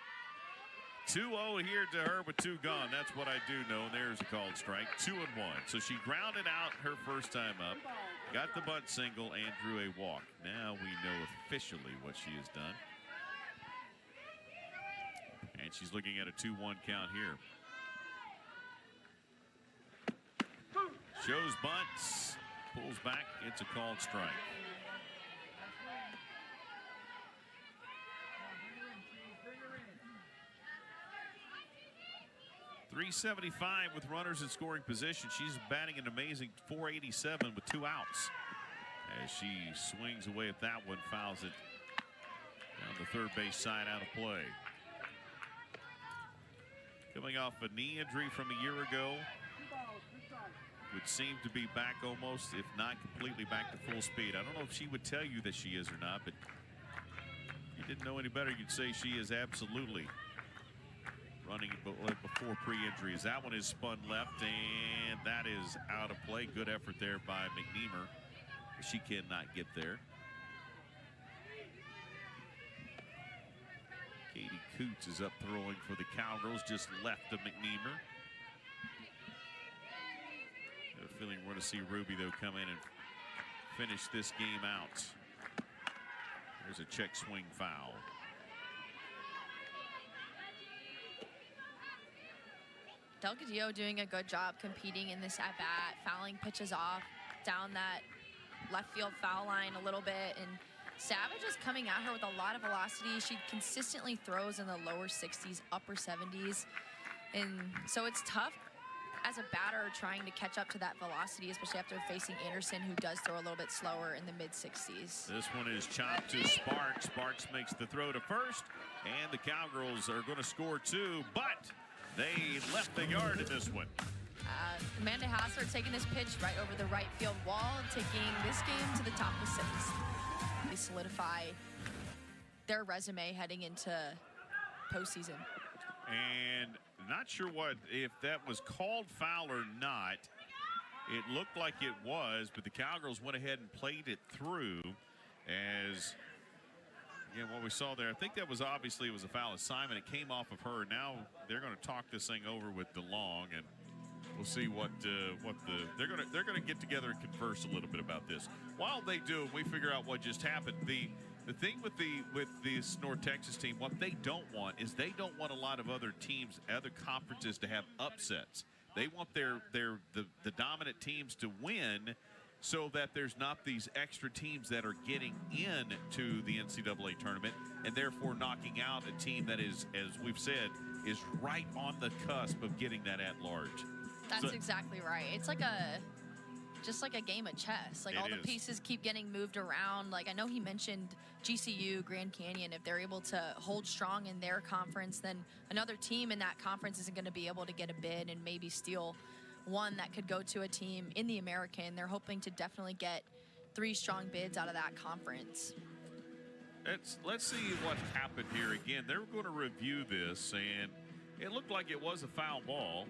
2-0 here to her with 2 gone. That's what I do know. There's a called strike. 2-1. So she grounded out her first time up, got the bunt single, and drew a walk. Now we know officially what she has done. And she's looking at a 2-1 count here. Shows bunts, pulls back. It's a called strike. .375 with runners in scoring position. She's batting an amazing .487 with 2 outs. As she swings away at that one, fouls it down the third base side, out of play. Coming off a knee injury from a year ago. Would seem to be back almost, if not completely back to full speed. I don't know if she would tell you that she is or not, but if you didn't know any better, you'd say she is absolutely running before pre-injuries. That one is spun left, and that is out of play. Good effort there by McNeamer. She cannot get there. Katie Coots is up throwing for the Cowgirls, just left of McNeamer. I have a feeling we're going to see Ruby, though, come in and finish this game out. There's a check swing foul. Delgadillo doing a good job competing in this at-bat, fouling pitches off down that left field foul line a little bit, and Savage is coming at her with a lot of velocity. She consistently throws in the lower 60s, upper 70s, and so it's tough as a batter trying to catch up to that velocity, especially after facing Anderson, who does throw a little bit slower in the mid-60s. This one is chopped to Sparks. Sparks makes the throw to first, and the Cowgirls are going to score 2, but they left the yard in this one. Amanda Hassler taking this pitch right over the right field wall, taking this game to the top of the 6th. They solidify their resume heading into postseason. And not sure if that was called foul or not. It looked like it was, but the Cowgirls went ahead and played it through as, again, what we saw there. I think that was obviously it was a foul assignment. It came off of her. Now they're going to talk this thing over with DeLong, and we'll see they're going to get together and converse a little bit about this. While they do, we figure out what just happened. The thing with this North Texas team, what they don't want is they don't want a lot of other teams, other conferences to have upsets. They want the dominant teams to win, so that there's not these extra teams that are getting into the NCAA tournament and therefore knocking out a team that is, as we've said, is right on the cusp of getting that at large. That's exactly right. It's just like a game of chess. Like, all the pieces keep getting moved around. Like, I know he mentioned GCU, Grand Canyon. If they're able to hold strong in their conference, then another team in that conference isn't going to be able to get a bid and maybe steal one that could go to a team in the American. They're hoping to definitely get 3 strong bids out of that conference. Let's see what happened here. Again, they're going to review this, and it looked like it was a foul ball.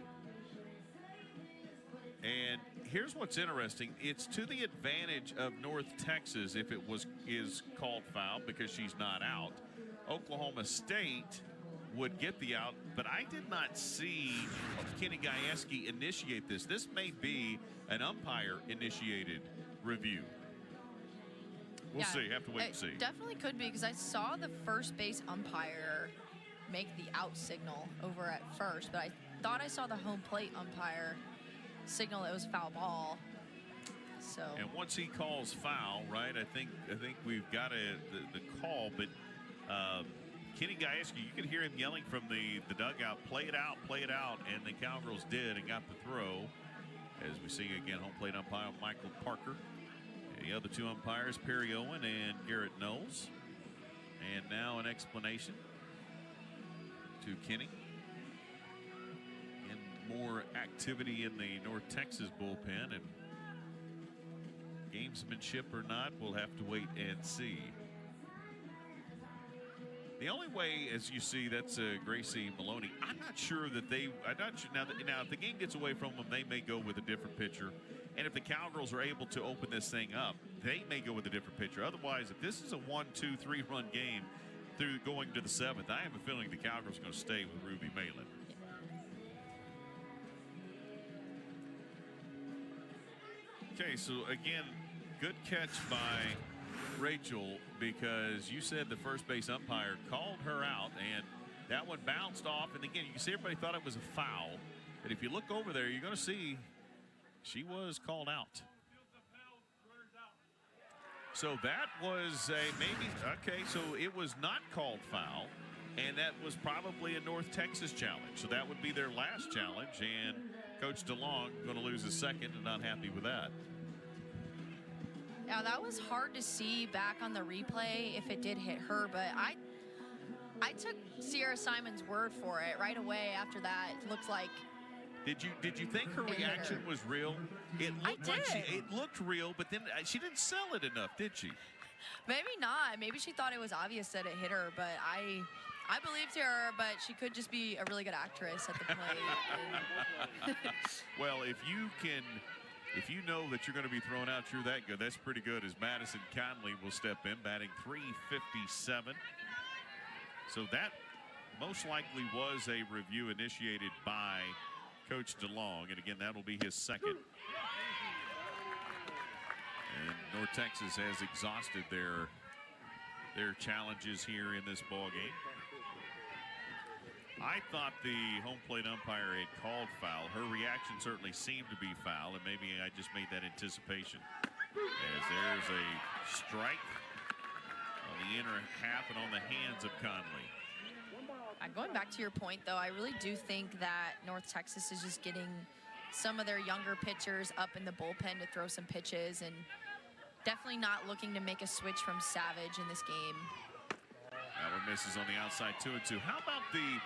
And here's what's interesting. It's to the advantage of North Texas if it is called foul because she's not out. Oklahoma State would get the out, but I did not see Kenny Gajewski initiate this. This may be an umpire-initiated review. We'll see. Have to wait and see. Definitely could be, because I saw the first base umpire make the out signal over at first, but I thought I saw the home plate umpire signal it was foul ball. So, and once he calls foul, right, I think we've got the call, but Kenny Gajewski, you could hear him yelling from the dugout, play it out, and the Cowgirls did and got the throw. As we see again, home plate umpire Michael Parker. And the other 2 umpires, Perry Owen and Garrett Knowles. And now an explanation to Kenny. More activity in the North Texas bullpen, and gamesmanship or not, we'll have to wait and see. The only way, as you see, that's Gracie Maloney. I'm not sure that now if the game gets away from them, they may go with a different pitcher. And if the Cowgirls are able to open this thing up, they may go with a different pitcher. Otherwise, if this is a 1, 2, 3 run game through going to the 7th, I have a feeling the Cowgirls are going to stay with Ruby Malin. Okay, so again, good catch by Rachel, because you said the first base umpire called her out, and that one bounced off. And again, you can see everybody thought it was a foul, but if you look over there, you're going to see she was called out. So that was okay, so it was not called foul, and that was probably a North Texas challenge. So that would be their last challenge, and Coach DeLong going to lose his second and not happy with that. Now, that was hard to see back on the replay if it did hit her, but I took Sierra Simon's word for it right away after that. It looked like. Did you think her reaction was real? It looked like it looked real, but then she didn't sell it enough, did she? Maybe not. Maybe she thought it was obvious that it hit her, but I believed her, but she could just be a really good actress at the plate. Well, if you know that you're going to be thrown out, you're that good. That's pretty good, as Madison Conley will step in, batting .357. So that most likely was a review initiated by Coach DeLong. And again, that'll be his second. And North Texas has exhausted their challenges here in this ball game. I thought the home plate umpire had called foul. Her reaction certainly seemed to be foul, and maybe I just made that anticipation. As there's a strike on the inner half and on the hands of Conley. Going back to your point, though, I really do think that North Texas is just getting some of their younger pitchers up in the bullpen to throw some pitches, and definitely not looking to make a switch from Savage in this game. That one misses on the outside, 2-2. How about the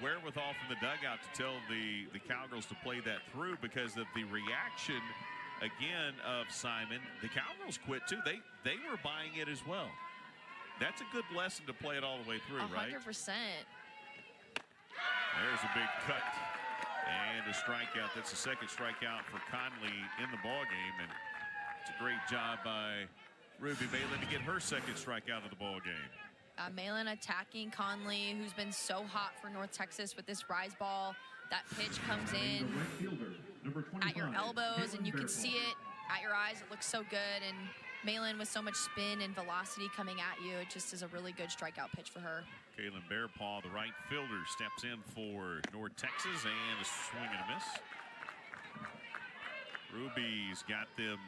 wherewithal from the dugout to tell the Cowgirls to play that through because of the reaction again of Simon? The Cowgirls quit too. They were buying it as well. That's a good lesson to play it all the way through, 100%. right? 100%. There's a big cut and a strikeout. That's the second strikeout for Conley in the ball game, and it's a great job by Ruby Malin to get her second strikeout of the ball game. Malin attacking Conley, who's been so hot for North Texas with this rise ball. That pitch comes in at your elbows, and you can see it at your eyes. It looks so good, and Malin with so much spin and velocity coming at you, it just is a really good strikeout pitch for her. Kaylin Bearpaw, the right fielder, steps in for North Texas, and a swing and a miss. Ruby's got them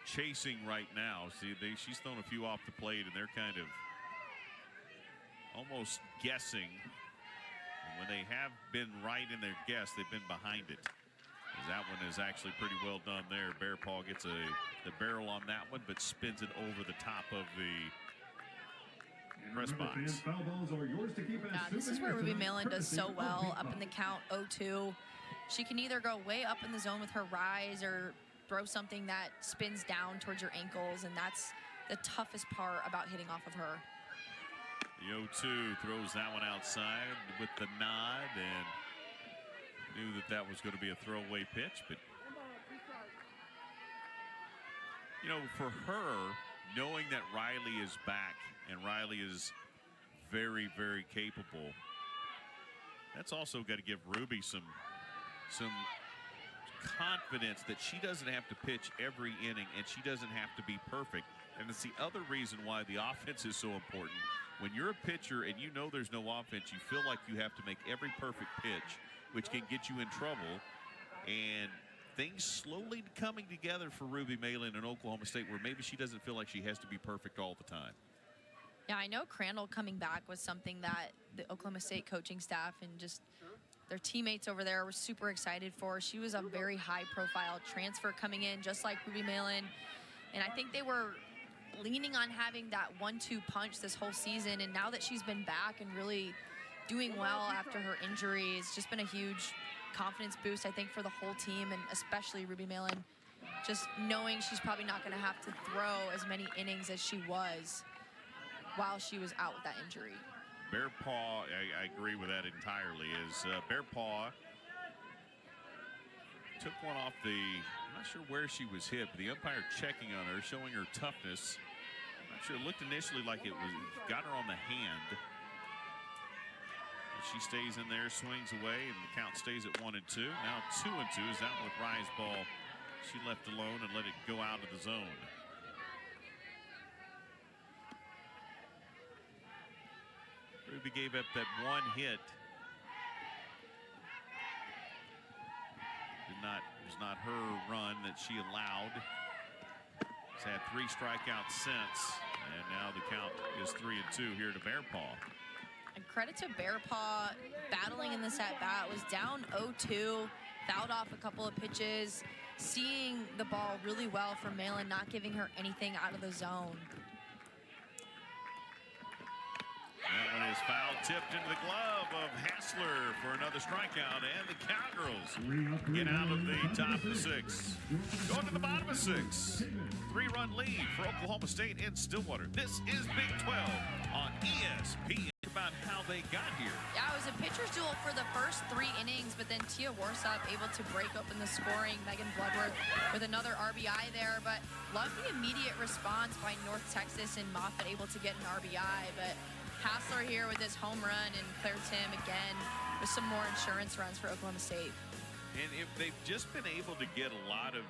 chasing right now. See, she's thrown a few off the plate, and they're kind of almost guessing. And when they have been right in their guess, they've been behind it. That one is actually pretty well done there. Bearpaw gets the barrel on that one, but spins it over the top of the press box. This is where Ruby Malin does so well up in the count 0-2. She can either go way up in the zone with her rise or throw something that spins down towards your ankles, and that's the toughest part about hitting off of her. The 0-2 throws that one outside with the nod, and knew that was going to be a throwaway pitch. But you know, for her, knowing that Riley is back and Riley is very, very capable, that's also got to give Ruby some confidence that she doesn't have to pitch every inning and she doesn't have to be perfect. And it's the other reason why the offense is so important. When you're a pitcher and you know there's no offense, you feel like you have to make every perfect pitch, which can get you in trouble. And things slowly coming together for Ruby Malin in Oklahoma State, where maybe she doesn't feel like she has to be perfect all the time. Yeah, I know Crandall coming back was something that the Oklahoma State coaching staff and just their teammates over there were super excited for. She was a very high-profile transfer coming in, just like Ruby Malin. And I think they were leaning on having that 1-2 punch this whole season, and now that she's been back and really doing well after her injury, it's just been a huge confidence boost, I think, for the whole team, and especially Ruby Malin, just knowing she's probably not going to have to throw as many innings as she was while she was out with that injury. Bearpaw, I agree with that entirely, is Bearpaw took one off the, I'm not sure where she was hit, but the umpire checking on her, showing her toughness. I'm not sure, it looked initially like it was, got her on the hand. And she stays in there, swings away, and the count stays at 1-2. Now 2-2 is that with rise ball. She left alone and let it go out of the zone. Ruby gave up that one hit. It was not her run that she allowed. She's had 3 strikeouts since, and now the count is 3-2 here to Bearpaw. And credit to Bearpaw battling in this at-bat. Was down 0-2, fouled off a couple of pitches, seeing the ball really well for Malin, not giving her anything out of the zone. That one is foul tipped into the glove of Hassler for another strikeout, and the Cowgirls get out of the top of the 6. Going to the bottom of 6. 3-run lead for Oklahoma State in Stillwater. This is Big 12 on ESPN. About how they got here. Yeah, it was a pitcher's duel for the first 3 innings, but then Tia Warsop able to break open the scoring. Megan Bloodworth with another RBI there, but love the immediate response by North Texas and Moffitt able to get an RBI, but Hassler here with his home run and Claire Tim again with some more insurance runs for Oklahoma State. And if they've just been able to get a lot of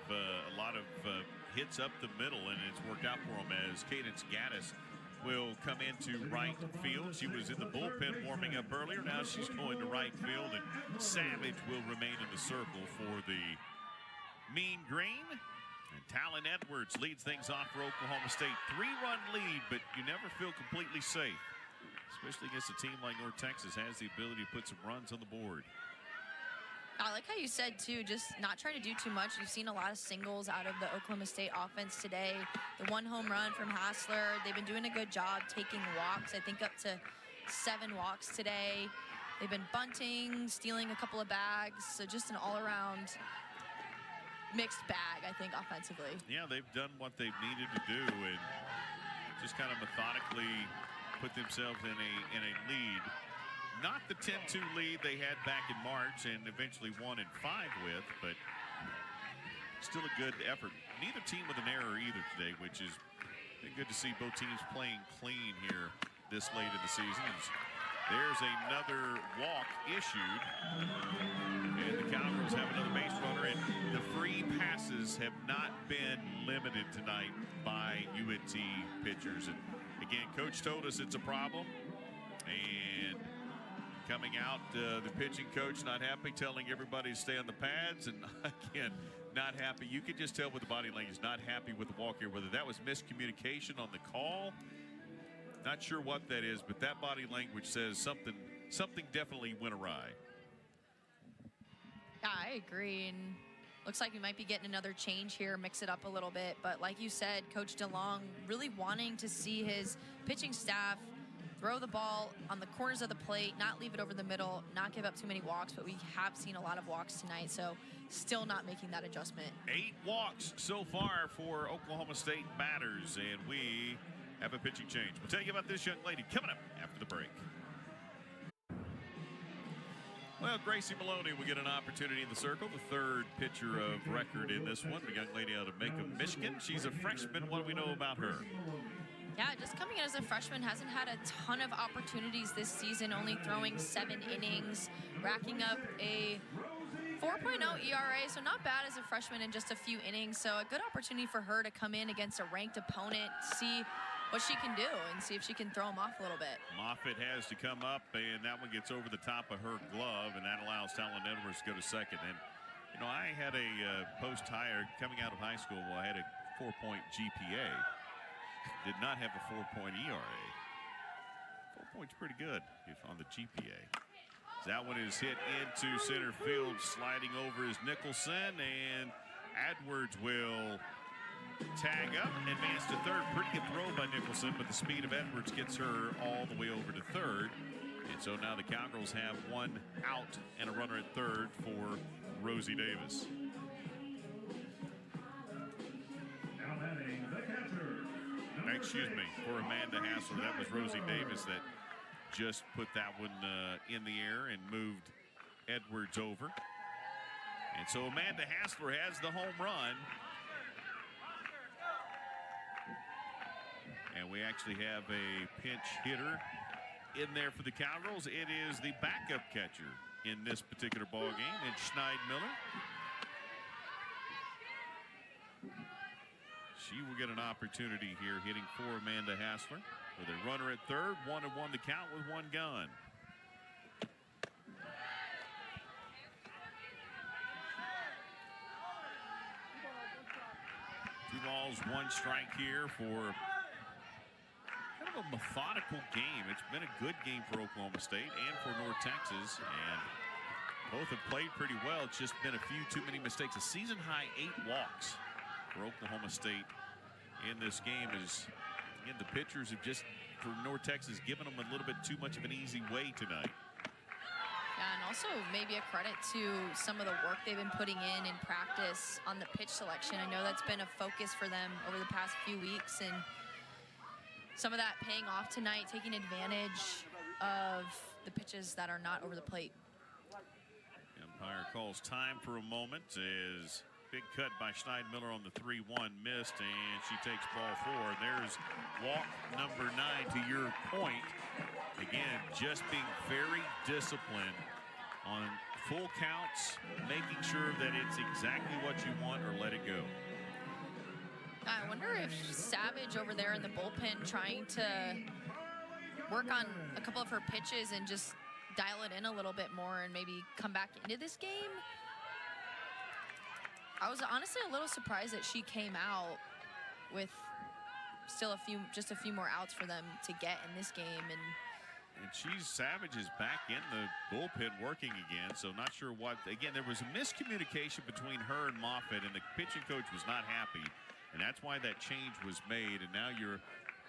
hits up the middle, and it's worked out for him as Cadence Gaddis will come into right field. She was in the bullpen warming up earlier. Now she's going to right field, and Savage will remain in the circle for the Mean Green. And Talon Edwards leads things off for Oklahoma State. 3-run lead, but you never feel completely safe, especially against a team like North Texas has the ability to put some runs on the board. I like how you said, too, just not trying to do too much. You've seen a lot of singles out of the Oklahoma State offense today. The 1 home run from Hassler. They've been doing a good job taking walks, I think up to 7 walks today. They've been bunting, stealing a couple of bags. So just an all-around mixed bag, I think, offensively. Yeah, they've done what they've needed to do and just kind of methodically put themselves in a lead. Not the 10-2 lead they had back in March and eventually won in 5 with, but still a good effort. Neither team with an error either today, which is good to see both teams playing clean here this late in the season. There's another walk issued, and the Cowboys have another base runner, and the free passes have not been limited tonight by UNT pitchers. And again, Coach told us it's a problem, and coming out, the pitching coach not happy, telling everybody to stay on the pads, and again, not happy. You could just tell with the body language, not happy with the walk here, whether that was miscommunication on the call. Not sure what that is, but that body language says something definitely went awry. Yeah, I agree. And looks like we might be getting another change here, mix it up a little bit. But like you said, Coach DeLong really wanting to see his pitching staff throw the ball on the corners of the plate, not leave it over the middle, not give up too many walks. But we have seen a lot of walks tonight, so still not making that adjustment. 8 walks so far for Oklahoma State batters, and we have a pitching change. We'll tell you about this young lady coming up after the break. Well, Gracie Maloney will get an opportunity in the circle, the 3rd pitcher of record in this one. The young lady out of Macomb, Michigan. She's a freshman. What do we know about her? Yeah, just coming in as a freshman, hasn't had a ton of opportunities this season, only throwing 7 innings, racking up a 4.0 ERA, so not bad as a freshman in just a few innings. So a good opportunity for her to come in against a ranked opponent, see what she can do and see if she can throw them off a little bit. Moffitt has to come up, and that one gets over the top of her glove, and that allows Talon Edwards to go to second. And, you know, I had a post-hire coming out of high school. Well, I had a 4-point GPA. Did not have a 4-point ERA. 4 points pretty good on the GPA. That one is hit into center field. Sliding over is Nicholson, and Edwards will tag up, advance to third. Pretty good throw by Nicholson, but the speed of Edwards gets her all the way over to third. And so now the Cowgirls have 1 out and a runner at third for Rosie Davis. Now batting the catcher. Excuse me, for Amanda Hassler. That was Rosie Davis that just put that one in the air and moved Edwards over. And so Amanda Hassler has the home run. And we actually have a pinch hitter in there for the Cowgirls. It is the backup catcher in this particular ball game, and Schneid Miller. She will get an opportunity here hitting for Amanda Hassler with a runner at third, 1-1 the count with 1 gun. 2 balls, 1 strike here for kind of a methodical game. It's been a good game for Oklahoma State and for North Texas, and both have played pretty well. It's just been a few too many mistakes. A season high 8 walks for Oklahoma State in this game. Is again, the pitchers have just, for North Texas, given them a little bit too much of an easy way tonight. Yeah, and also maybe a credit to some of the work they've been putting in practice on the pitch selection. I know that's been a focus for them over the past few weeks, and some of that paying off tonight, taking advantage of the pitches that are not over the plate. Umpire calls time for a moment as big cut by Schneid Miller on the 3-1 missed, and she takes ball 4. There's walk number 9. To your point, again, just being very disciplined on full counts, making sure that it's exactly what you want or let it go. I wonder if Savage over there in the bullpen trying to work on a couple of her pitches and just dial it in a little bit more and maybe come back into this game. I was honestly a little surprised that she came out with still just a few more outs for them to get in this game. And Savage is back in the bullpen working again, so not sure what. Again, there was a miscommunication between her and Moffitt, and the pitching coach was not happy, and that's why that change was made. And now you're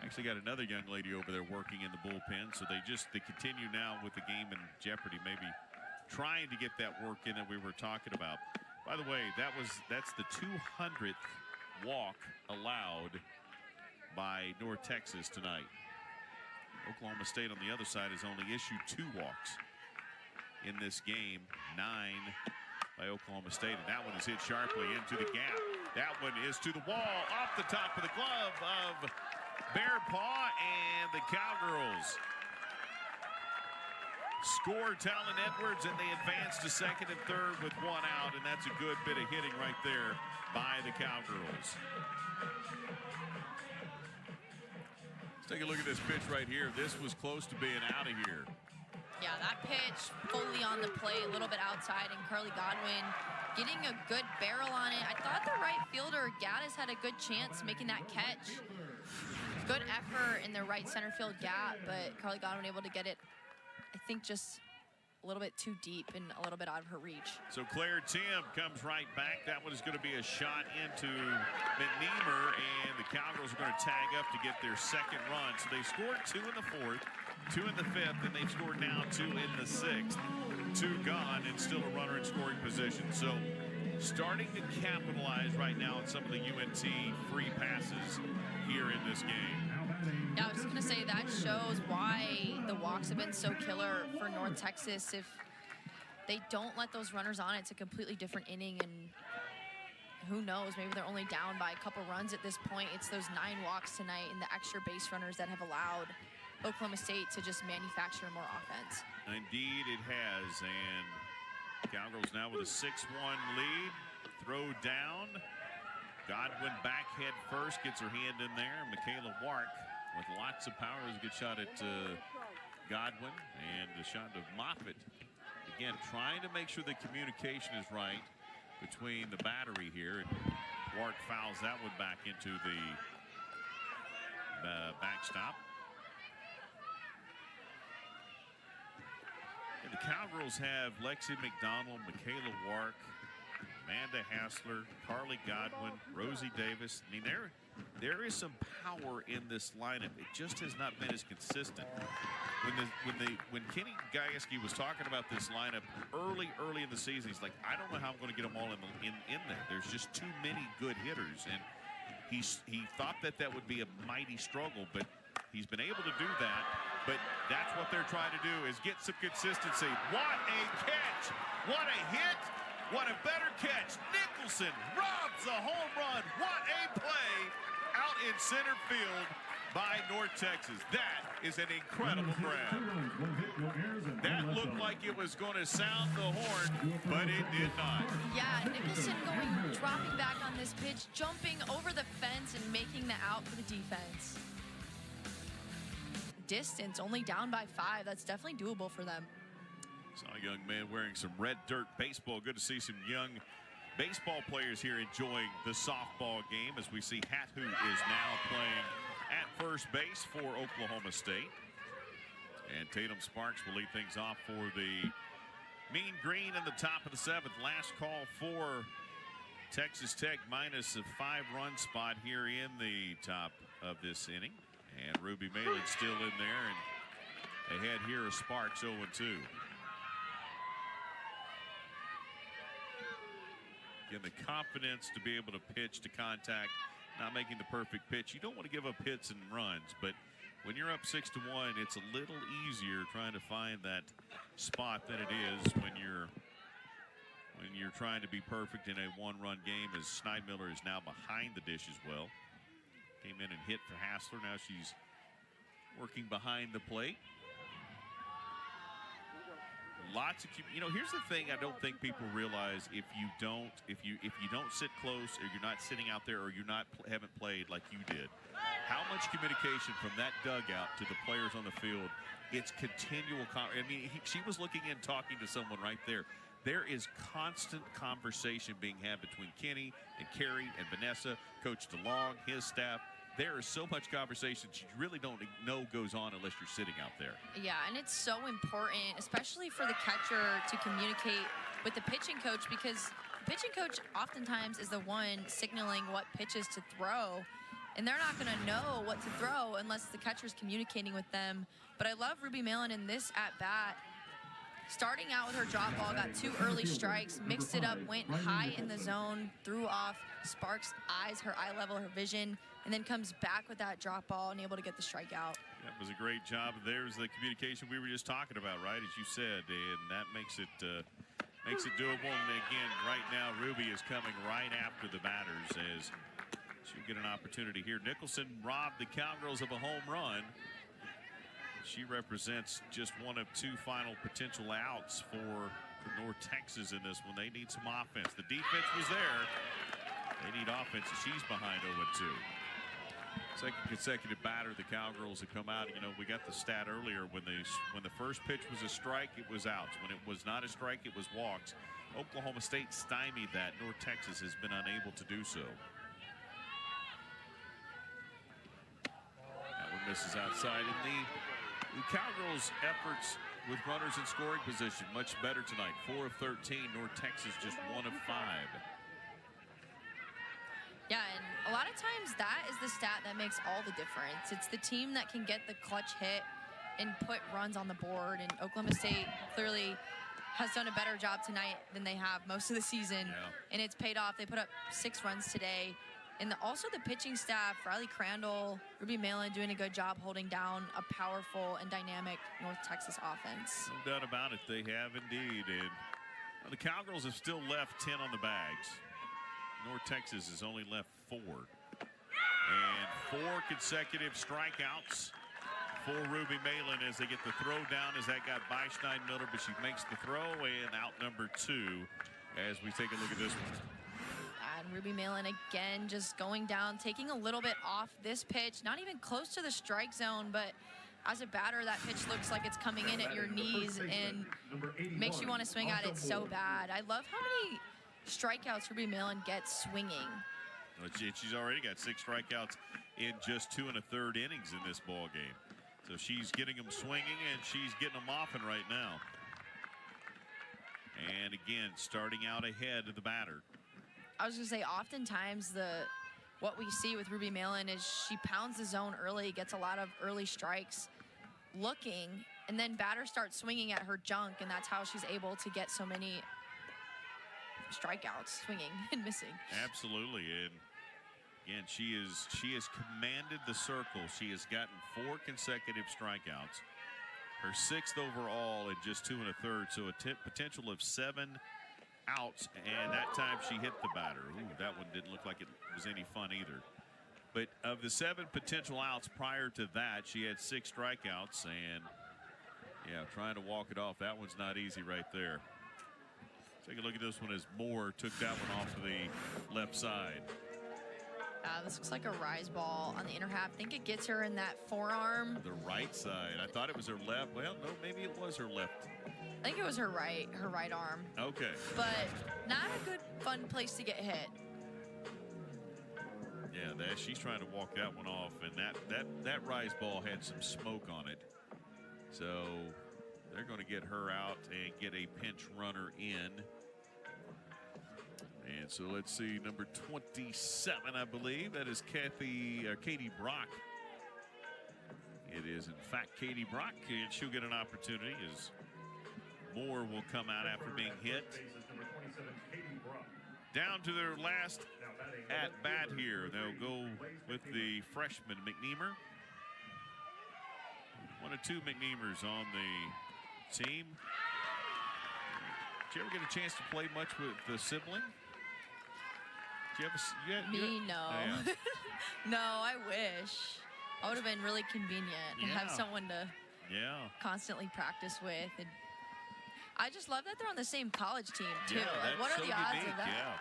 actually got another young lady over there working in the bullpen, so they continue now with the game in jeopardy, maybe trying to get that work in that we were talking about. By the way, that's the 200th walk allowed by North Texas tonight. Oklahoma State on the other side has only issued 2 walks in this game, 9 by Oklahoma State, and that one is hit sharply into the gap. That one is to the wall, off the top of the glove of Bear Paw, and the Cowgirls score Talon Edwards, and they advance to second and third with 1 out, and that's a good bit of hitting right there by the Cowgirls. Let's take a look at this pitch right here. This was close to being out of here. yeah, that pitch fully on the plate, a little bit outside, and Carly Godwin getting a good barrel on it. I thought the right fielder, Gaddis, had a good chance making that catch. Good effort in the right center field gap, but Carly Godwin able to get it, I think, just a little bit too deep and a little bit out of her reach. So Claire Tim comes right back. That one is going to be a shot into McNeamer, and the Cowgirls are going to tag up to get their second run. So they scored 2 in the 4th, 2 in the 5th, and they've scored now 2 in the 6th. 2 gone and still a runner in scoring position. So starting to capitalize right now on some of the UNT free passes here in this game. Yeah, I was just going to say that shows why the walks have been so killer for North Texas. If they don't let those runners on, it's a completely different inning, and who knows, maybe they're only down by a couple runs at this point. It's those 9 walks tonight and the extra base runners that have allowed Oklahoma State to just manufacture more offense. Indeed it has, and Cowgirls now with a 6-1 lead. Throw down. Godwin back head first, gets her hand in there. Michaela Wark with lots of power. Is a good shot at Godwin, and a shot to Moffitt. Again, trying to make sure the communication is right between the battery here. And Wark fouls that one back into the backstop. And the Cowgirls have Lexi McDonald, Michaela Wark, Amanda Hassler, Carly Godwin, Rosie Davis. I mean, there is some power in this lineup. It just has not been as consistent. When Kenny Gajewski was talking about this lineup early in the season, he's like, I don't know how I'm going to get them all in there. There's just too many good hitters, and he thought that would be a mighty struggle, but he's been able to do that. But that's what they're trying to do, is get some consistency. What a catch! What a hit! What a better catch. Nicholson robs a home run. What a play out in center field by North Texas. That is an incredible grab. That looked like it was going to sound the horn, but it did not. Yeah, Nicholson dropping back on this pitch, jumping over the fence and making the out for the defense. Distance, only down by 5. That's definitely doable for them. Saw a young man wearing some red dirt baseball. Good to see some young baseball players here enjoying the softball game, as we see Hathu is now playing at first base for Oklahoma State. And Tatum Sparks will lead things off for the Mean Green in the top of the 7th. Last call for Texas Tech, minus a 5-run spot here in the top of this inning. And Ruby Malin's still in there, and ahead here is Sparks 0-2. Again, the confidence to be able to pitch to contact, not making the perfect pitch. You don't want to give up hits and runs, but when you're up 6-1, it's a little easier trying to find that spot than it is when you're trying to be perfect in a 1-run game, as Schneidmiller is now behind the dish as well. Came in and hit for Hassler. Now she's working behind the plate. lots of, here's the thing I don't think people realize. If you don't sit close, or you're not sitting out there, or you're not haven't played like you did, how much communication from that dugout to the players on the field. It's continual. She was looking in, talking to someone right there. There is constant conversation being had between Kenny and Carrie and Vanessa, Coach DeLong, his staff. There is so much conversation you really don't know goes on unless you're sitting out there. Yeah, and it's so important, especially for the catcher, to communicate with the pitching coach, because the pitching coach oftentimes is the one signaling what pitches to throw, and they're not going to know what to throw unless the catcher's communicating with them. But I love Ruby Malin in this at-bat. Starting out with her drop ball, got 2 early strikes, mixed it up, went high in the zone, threw off Sparks' eyes, her eye level, her vision, and then comes back with that drop ball and able to get the strikeout. That was a great job. There's the communication we were just talking about, right, as you said, and that makes it doable. And again, right now, Ruby is coming right after the batters as she'll get an opportunity here. Nicholson robbed the Cowgirls of a home run. She represents just one of 2 final potential outs for North Texas in this one. They need some offense. The defense was there. They need offense. She's behind 0-2. Second consecutive batter, the Cowgirls have come out. We got the stat earlier. When the first pitch was a strike, it was outs. When it was not a strike, it was walks. Oklahoma State stymied that. North Texas has been unable to do so. That one misses outside. The Cowgirls' efforts with runners in scoring position much better tonight. 4 of 13. North Texas just 1 of 5. Yeah, and a lot of times that is the stat that makes all the difference. It's the team that can get the clutch hit and put runs on the board. And Oklahoma State clearly has done a better job tonight than they have most of the season. Yeah. And it's paid off. They put up 6 runs today. And also the pitching staff, Riley Crandall, Ruby Malin doing a good job holding down a powerful and dynamic North Texas offense. No doubt about it, they have indeed. And the Cowgirls have still left 10 on the bags. North Texas has only left 4. And 4 consecutive strikeouts for Ruby Malin as they get the throw down, as that got by Steinmiller, but she makes the throw, and out number 2 as we take a look at this one. And Ruby Malin again just going down, taking a little bit off this pitch, not even close to the strike zone, but as a batter, that pitch looks like it's coming in at your knees and makes you want to swing at it so bad. I love how many strikeouts Ruby Malin gets swinging. She's already got 6 strikeouts in just 2 1/3 innings in this ball game. So she's getting them swinging, and she's getting them often right now. And again, starting out ahead of the batter. I was going to say, oftentimes what we see with Ruby Malin is she pounds the zone early, gets a lot of early strikes looking, and then batter starts swinging at her junk, and that's how she's able to get so many strikeouts, swinging and missing. Absolutely. And again, she has commanded the circle. She has gotten 4 consecutive strikeouts. Her 6th overall in just 2 1/3, so a potential of 7 outs, and that time she hit the batter. Ooh, that one didn't look like it was any fun either. But of the 7 potential outs prior to that, she had 6 strikeouts, and yeah, trying to walk it off, that one's not easy right there. Take a look at this one as Moore took that one off to the left side. This looks like a rise ball on the inner half. I think it gets her in that forearm. The right side. I thought it was her left. Well, no, maybe it was her left. I think it was her right arm. Okay. But not a good, fun place to get hit. Yeah, she's trying to walk that one off, and that rise ball had some smoke on it. So they're going to get her out and get a pinch runner in. And so let's see, number 27, I believe. That is Katie Brock. It is, in fact, Katie Brock, and she'll get an opportunity as Moore will come out after being hit. Down to their last at-bat here. They'll go with the freshman, McNeamer. 1 of 2 McNeamers on the team. Did you ever get a chance to play much with the sibling? Me, no. Yeah. No, I wish. That would have been really convenient to have someone to constantly practice with. And I just love that they're on the same college team, too. Yeah, Like, that's what are so the odds unique. of that? Yeah,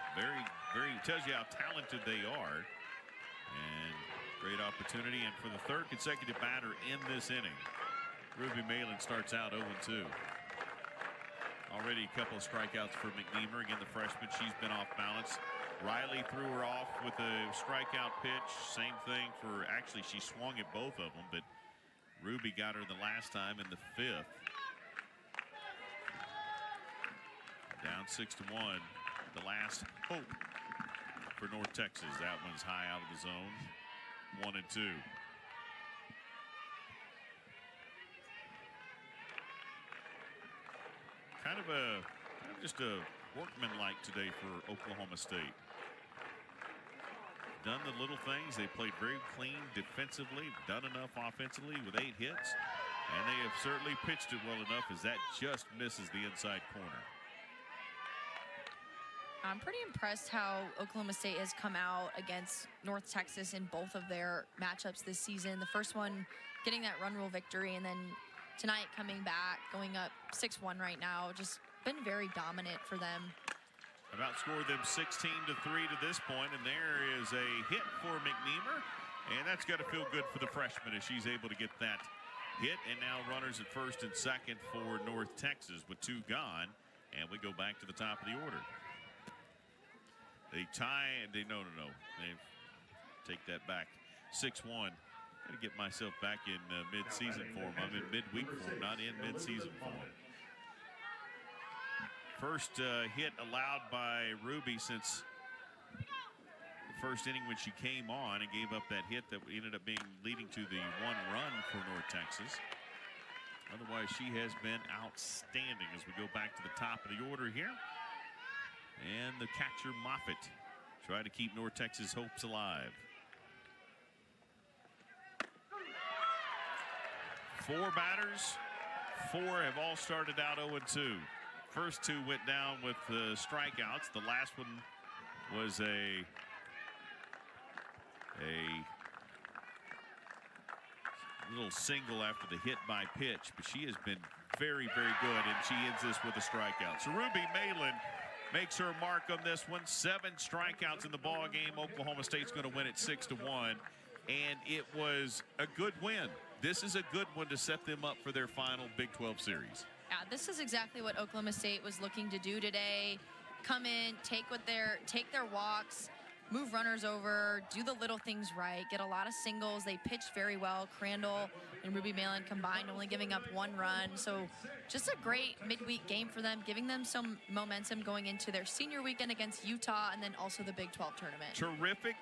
very, tells you how talented they are. And great opportunity. And for the third consecutive batter in this inning, Ruby Malin starts out 0-2. Already a couple of strikeouts for McNeamer. Again, the freshman, she's been off balance. Riley threw her off with a strikeout pitch. Same thing for, actually, she swung at both of them, but Ruby got her the last time in the 5th. Down 6-1. The last hope for North Texas. That one's high out of the zone. 1-2. Kind of just a workmanlike today for Oklahoma State. Done the little things. They played very clean defensively, done enough offensively with 8 hits, and they have certainly pitched it well enough as that just misses the inside corner. I'm pretty impressed how Oklahoma State has come out against North Texas in both of their matchups this season. The first one getting that run rule victory, and then tonight coming back, going up 6-1 right now. Just been very dominant for them. I've outscored them 16-3 to this point, and there is a hit for McNeamer, and that's got to feel good for the freshman as she's able to get that hit. And now runners at first and second for North Texas with 2 gone, and we go back to the top of the order. They tie, and they no. They take that back. 6-1. Got to get myself back in mid-season form. I'm in midweek form, not in mid-season form. First hit allowed by Ruby since the first inning when she came on and gave up that hit that ended up leading to the 1 run for North Texas. Otherwise, she has been outstanding as we go back to the top of the order here. And the catcher, Moffitt, try to keep North Texas hopes alive. 4 batters, 4 have all started out 0-2. First 2 went down with strikeouts. The last one was a little single after the hit by pitch, but she has been very, very good, and she ends this with a strikeout. So Ruby Malin makes her mark on this one. 7 strikeouts in the ball game. Oklahoma State's going to win it 6-1, and it was a good win. This is a good one to set them up for their final Big 12 series. Yeah, this is exactly what Oklahoma State was looking to do today. Come in, take their walks, move runners over, do the little things right, get a lot of singles. They pitched very well. Crandall and Ruby Malin combined, only giving up 1 run. So just a great midweek game for them, giving them some momentum going into their senior weekend against Utah and then also the Big 12 tournament. Terrific.